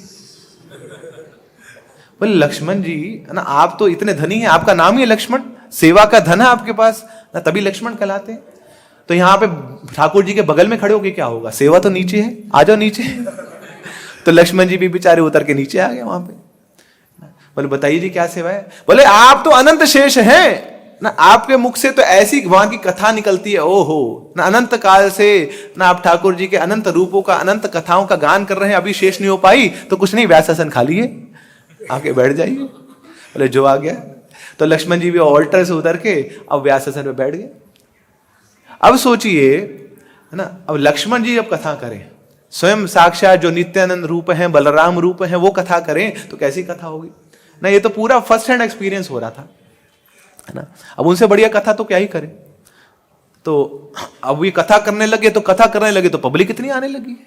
बोले लक्ष्मण जी है ना, आप तो इतने धनी हैं, आपका नाम ही है लक्ष्मण, सेवा का धन है आपके पास ना, तभी लक्ष्मण कहलाते हैं। तो यहाँ पे ठाकुर जी के बगल में खड़े होके क्या होगा, सेवा तो नीचे है, आ जाओ नीचे। तो लक्ष्मण जी भी बेचारे उतर के नीचे आ गए वहां पे। बोले बताइए जी क्या सेवा है। बोले आप तो अनंत शेष हैं ना, आपके मुख से तो ऐसी वहां की कथा निकलती है, ओहो ना, अनंत काल से ना आप ठाकुर जी के अनंत रूपों का, अनंत कथाओं का गान कर रहे हैं, अभी शेष नहीं हो पाई तो कुछ नहीं, व्यासासन खा लिए, आके बैठ जाइए। बोले जो आ गया। तो लक्ष्मण जी भी ऑल्टर से उतर के अब व्यासासन पे बैठ गए। अब सोचिए है ना, अब लक्ष्मण जी जब कथा करें, स्वयं साक्षात जो नित्यानंद रूप हैं, बलराम रूप हैं, वो कथा करें तो कैसी कथा होगी ना। ये तो पूरा फर्स्ट हैंड एक्सपीरियंस हो रहा था, है ना। अब उनसे बढ़िया कथा तो क्या ही करें। तो अब ये कथा करने लगे तो पब्लिक इतनी आने लगी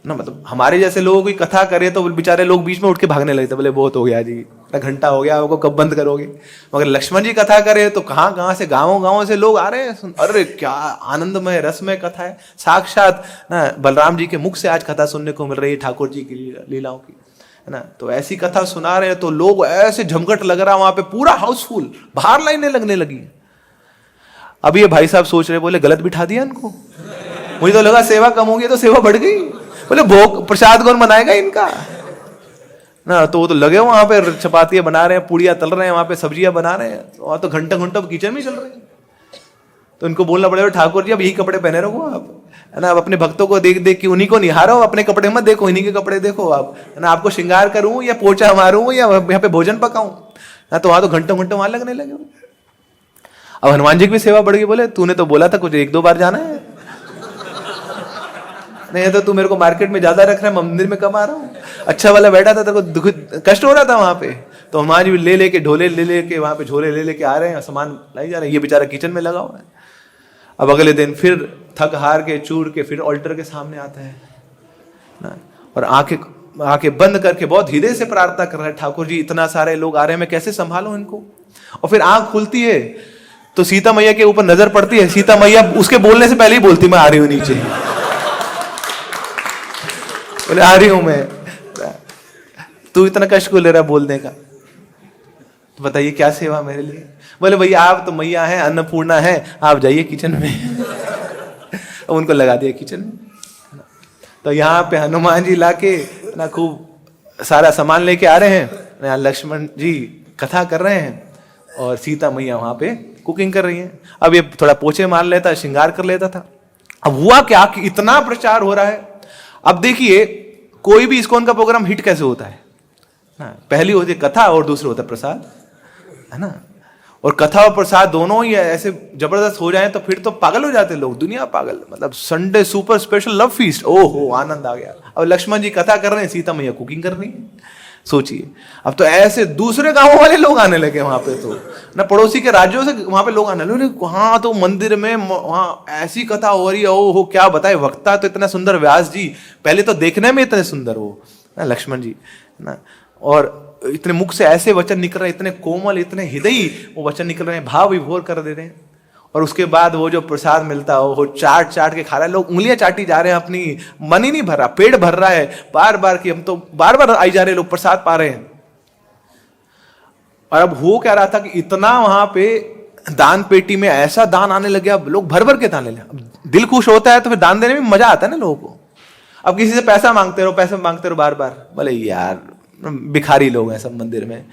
ना, मतलब हमारे जैसे लोगों की कथा करे तो बेचारे लोग बीच में उठ के भागने लगते, बोले बहुत हो गया जी, इतना घंटा हो गया, आपको कब बंद करोगे। मगर लक्ष्मण जी कथा करे तो कहाँ से, गांवों से लोग आ रहे हैं, अरे क्या आनंदमय रसमय कथा है, साक्षात ना बलराम जी के मुख से आज कथा सुनने को मिल रही है ठाकुर जी की लीलाओं की, है ना। तो ऐसी कथा सुना रहे हैं तो लोग ऐसे झमघट लग रहा, वहां पे पूरा हाउसफुल, बाहर लाइनें लगने लगी। अब ये भाई साहब सोच रहे, बोले गलत बिठा दिया इनको, मुझे तो लगा सेवा कम होगी, तो सेवा बढ़ गई। बोले भोग प्रसाद कौन बनाएगा इनका ना। तो वो तो लगे वहां पे चपातियां बना रहे हैं, पूड़ियां तल रहे हैं, वहां पे सब्जियां बना रहे हैं, वहां तो घंटा किचन में चल रहे हैं। तो इनको बोलना पड़ेगा ठाकुर जी अब यही कपड़े पहने रखो आप, है ना। अब अपने भक्तों को देख देख के उन्हीं को निहारो, अपने कपड़े मत देखो, इन्हीं के कपड़े देखो आप, है ना। आपको श्रृंगार करूं या पोछा मारूं या यहाँ पे भोजन पकाऊं ना, तो वहां तो घंटों वहां लगने लगे। अब हनुमान जी की भी सेवा बढ़ गई। बोले तूने तो बोला था कुछ 1-2 बार जाना है, नहीं तो तू मेरे को मार्केट में ज्यादा रख रहा है, मंदिर में कम आ रहा हूँ। अच्छा वाला बैठा था, तेरे को कष्ट हो रहा था वहां पे। तो हनुमान जी ले लेके ढोले ले लेके वहां पे झोले ले लेके आ रहे हैं, सामान लाई जा रहे हैं, ये बेचारा किचन में लगा हुआ है। अब अगले दिन फिर थक हार के चूर के फिर ऑल्टर के सामने आता है ना, और आंखें बंद करके बहुत धीरे से प्रार्थना कर रहा है, ठाकुर जी इतना सारे लोग आ रहे हैं, मैं कैसे संभालूं इनको। और फिर आंख खुलती है तो सीता मैया के ऊपर नजर पड़ती है। सीता मैया उसके बोलने से पहले ही बोलती, मैं आ रही हूं नीचे। बोले आ रही हूं मैं, तू इतना कष्ट को ले रहा बोलने का, तो बताइए क्या सेवा मेरे लिए। बोले भैया आप तो मैया हैं, अन्नपूर्णा है, आप जाइए किचन में। उनको लगा दिया किचन में। तो यहाँ पे हनुमान जी लाके ना खूब सारा सामान लेके आ रहे हैं, लक्ष्मण जी कथा कर रहे हैं और सीता मैया वहां पे कुकिंग कर रही हैं। अब ये थोड़ा पोछे मार लेता, श्रृंगार कर लेता था। अब हुआ क्या कि इतना प्रचार हो रहा है। अब देखिए कोई भी इस्कॉन का प्रोग्राम हिट कैसे होता है ना, पहली होती है कथा और दूसरी होता है प्रसाद, है ना। और कथा और प्रसाद दोनों ही ऐसे जबरदस्त हो जाए तो फिर तो पागल हो जाते लोग, दुनिया पागल, मतलब Sunday super special love feast, ओहो आनंद आ गया। अब लक्ष्मण जी कथा कर रहे हैं, सीता मैया कुकिंग कर रही है। सोचिए अब तो ऐसे दूसरे गांवों वाले लोग आने लगे वहां पे, तो ना पड़ोसी के राज्यों से वहां पे लोग आने लगे। वहां तो मंदिर में वहां ऐसी कथा हो रही है, ओहो क्या बताए, वक्ता तो इतना सुंदर व्यास जी, पहले तो देखने में इतने सुंदर वो ना लक्ष्मण जी ना, और इतने मुख से ऐसे वचन निकल रहे हैं, इतने कोमल, इतने हृदयी वो वचन निकल रहे हैं, भाव विभोर कर दे रहे हैं। और उसके बाद वो जो प्रसाद मिलता है वो चाट के खा रहे हैं लोग, उंगलियां चाटी जा रहे हैं, अपनी मन ही नहीं भर रहा, पेट भर रहा है बार बार कि हम तो बार बार आई जा रहे हैं, लोग प्रसाद पा रहे हैं। और अब हो क्या रहा था कि इतना वहां पे दान पेटी में ऐसा दान आने लगे, अब लोग भर भर के दान ले लें। दिल खुश होता है तो फिर दान देने में मजा आता है ना लोगों को। अब किसी से पैसा मांगते रहो बार बार, बोले यार भिखारी लोग हैं सब मंदिर में।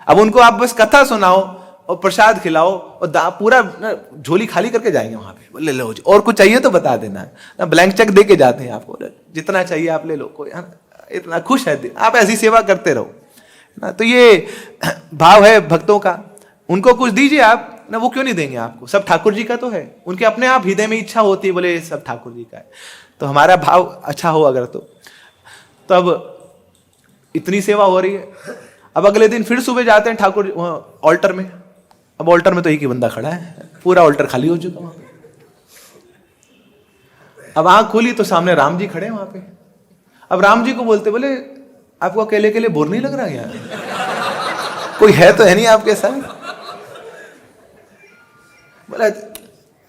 अब उनको आप बस कथा सुनाओ और प्रसाद खिलाओ और पूरा झोली खाली करके जाएंगे वहां पे। बोले लो जी, और कुछ चाहिए तो बता देना, ना ब्लैंक चेक दे के जाते हैं आपको, जितना चाहिए आप ले लो, कोई इतना खुश है, आप ऐसी सेवा करते रहो ना। तो ये भाव है भक्तों का, उनको कुछ दीजिए आप, ना, वो क्यों नहीं देंगे आपको? सब ठाकुर जी का तो है। उनके अपने आप हृदय में इच्छा होती है, बोले ये सब ठाकुर जी का है। तो हमारा भाव अच्छा हो अगर तो अब इतनी सेवा हो रही है। अब अगले दिन फिर सुबह जाते हैं ठाकुर ऑल्टर में। अब ऑल्टर में तो एक ही बंदा खड़ा है, पूरा ऑल्टर खाली हो चुका वहां पे। अब आंख खोली तो सामने राम जी खड़े हैं वहां पे। अब राम जी को बोलते, बोले आपको अकेले अकेले बोर नहीं लग रहा यार? कोई है तो है नहीं आपके साथ? बोला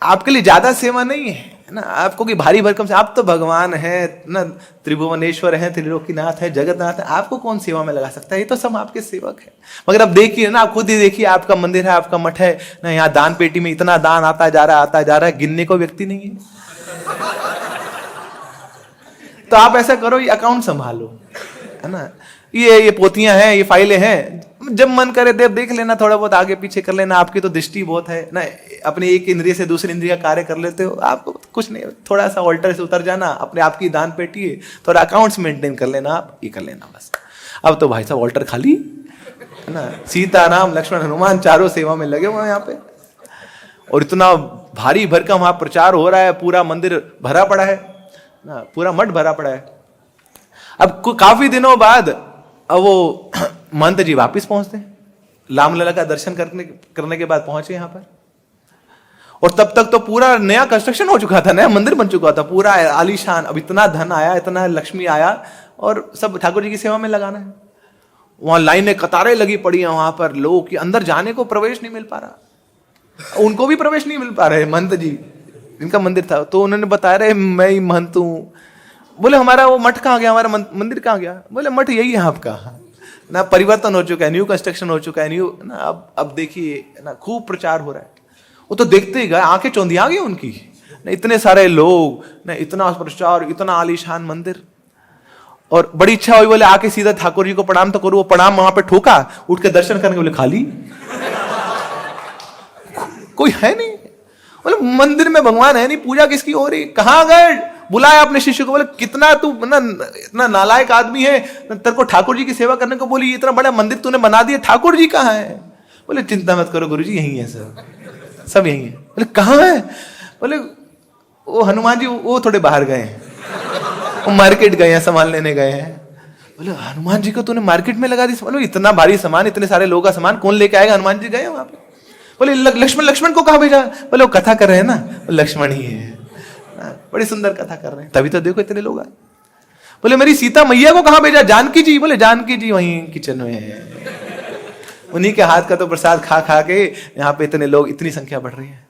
आपके लिए ज्यादा सेवा नहीं है ना, आपको की भारी भरकम से, आप तो भगवान है ना, त्रिभुवनेश्वर है, त्रिलोकीनाथ है, जगन्नाथ है, आपको कौन सेवा में लगा सकता है? ये तो सब आपके सेवक है। मगर अब देखिए ना, आप खुद ही देखिए, आपका मंदिर है, आपका मठ है ना, यहाँ दान पेटी में इतना दान आता जा रहा है, गिनने को व्यक्ति नहीं है। तो आप ऐसा करो, ये अकाउंट संभालो, है ना, ये पोथियां हैं, ये फाइलें हैं, जब मन करे देख लेना, थोड़ा बहुत आगे पीछे कर लेना। आपकी तो दृष्टि बहुत है ना, अपने एक इंद्रिय से दूसरी इंद्रिय का कार्य कर लेते हो, आपको कुछ नहीं, थोड़ा सा ऑल्टर से उतर जाना, अपने आप की दान पेटी है, थोड़ा अकाउंट्स मेंटेन कर लेना, आप ये कर लेना बस। अब तो भाई साहब ऑल्टर खाली है ना, सीता राम लक्ष्मण हनुमान चारों सेवा में लगे हुए हैं यहाँ पे, और इतना भारी भरकम वहां प्रचार हो रहा है, पूरा मंदिर भरा पड़ा है ना, पूरा मठ भरा पड़ा है। अब काफी दिनों बाद अब वो महंत जी वापिस पहुंचते हैं, रामलला का दर्शन करने के बाद पहुंचे यहां पर। और तब तक तो पूरा नया कंस्ट्रक्शन हो चुका था, नया मंदिर बन चुका था, पूरा आलीशान। अब इतना धन आया, इतना लक्ष्मी आया, और सब ठाकुर जी की सेवा में लगाना है। वहां लाइनें, कतारें लगी पड़ी हैं वहां पर, लोगों की अंदर जाने को प्रवेश नहीं मिल पा रहा, उनको भी प्रवेश नहीं मिल पा रहे। महंत जी, इनका मंदिर था, तो उन्होंने बताया रहे मैं ही महंत हूं। बोले हमारा वो मठ कहाँ गया, हमारा मंदिर कहाँ गया? बोले मठ यही है आपका ना, परिवर्तन हो चुका है, न्यू कंस्ट्रक्शन हो चुका है, न्यू ना, अब देखिए ना, खूब प्रचार हो रहा है। वो तो देखते ही गए, आंखें चौंधिया गई उनकी ना, इतने सारे लोग ना, इतना प्रचार, इतना आलीशान मंदिर। और बड़ी इच्छा हुई, बोले आके सीधा ठाकुर जी को प्रणाम तो करूं। वो प्रणाम वहां पे ठोका, उठ के दर्शन करने, बोले खाली, कोई है नहीं। बोले मंदिर में भगवान है नहीं, पूजा किसकी हो रही, कहां गए? बुलाया अपने शिष्य को, बोले कितना तू ना इतना नालायक आदमी है, तेरे को ठाकुर जी की सेवा करने को बोली, इतना बड़ा मंदिर तूने बना दिया, ठाकुर जी कहाँ है? बोले चिंता मत करो गुरुजी, यही है सब यही है। बोले कहाँ है? बोले वो हनुमान जी वो थोड़े बाहर गए हैं, वो मार्केट गए हैं, सामान लेने गए हैं। बोले हनुमान जी को तूने मार्केट में लगा दी? बोले इतना भारी सामान, इतने सारे लोगों का सामान कौन लेके आएगा? हनुमान जी गए वहां पे। बोले लक्ष्मण को कहाँ भेजा? बोले वो कथा कर रहे हैं ना, लक्ष्मण ही है, बड़ी सुंदर कथा कर रहे हैं, तभी तो देखो इतने लोग आए। बोले मेरी सीता मैया को कहां भेजा? जानकी जी। बोले जानकी जी वहीं किचन में है, उन्हीं के हाथ का तो प्रसाद खा खा के यहाँ पे इतने लोग, इतनी संख्या बढ़ रही है।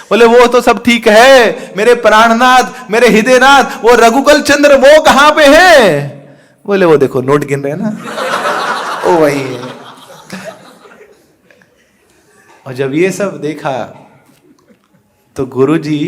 बोले वो तो सब ठीक है, मेरे प्राणनाथ, मेरे हृदयनाथ, वो रघुकुल चंद्र वो कहां पे है? बोले वो देखो नोट गिन रहे हैं ना, वो वही है। और जब ये सब देखा तो गुरुजी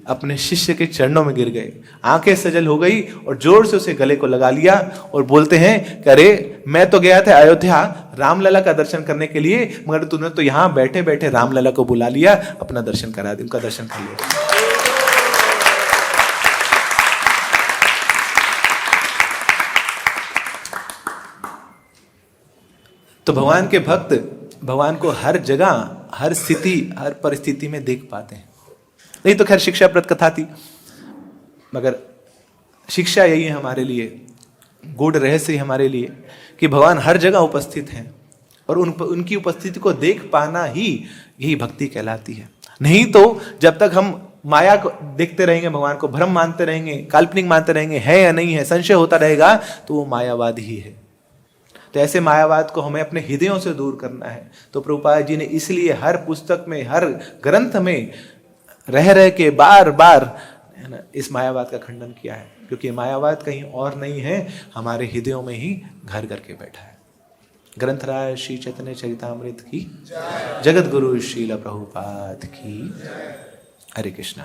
अपने शिष्य के चरणों में गिर गए, आंखें सजल हो गई, और जोर से उसे गले को लगा लिया और बोलते हैं कि अरे मैं तो गया था अयोध्या रामलला का दर्शन करने के लिए, मगर तूने तो यहां बैठे बैठे रामलला को बुला लिया, अपना दर्शन करा दे, उनका दर्शन कर लिया। तो भगवान के भक्त भगवान को हर जगह, हर स्थिति, हर परिस्थिति में देख पाते हैं। नहीं तो खैर शिक्षाप्रद कथा थी, मगर शिक्षा यही है हमारे लिए, गूढ़ रहस्य हमारे लिए कि भगवान हर जगह उपस्थित हैं, और उनकी उपस्थिति को देख पाना ही यही भक्ति कहलाती है। नहीं तो जब तक हम माया को देखते रहेंगे, भगवान को भ्रम मानते रहेंगे, काल्पनिक मानते रहेंगे, है या नहीं है, संशय होता रहेगा, तो वो मायावाद ही है। तो ऐसे मायावाद को हमें अपने हृदयों से दूर करना है। तो प्रभुपाद जी ने इसलिए हर पुस्तक में, हर ग्रंथ में रह के बार बार इस मायावाद का खंडन किया है, क्योंकि मायावाद कहीं और नहीं है, हमारे हृदयों में ही घर करके बैठा है। ग्रंथराज श्री चैतन्य चरितामृत की, जगत गुरु श्रील प्रभुपाद की। हरे कृष्णा।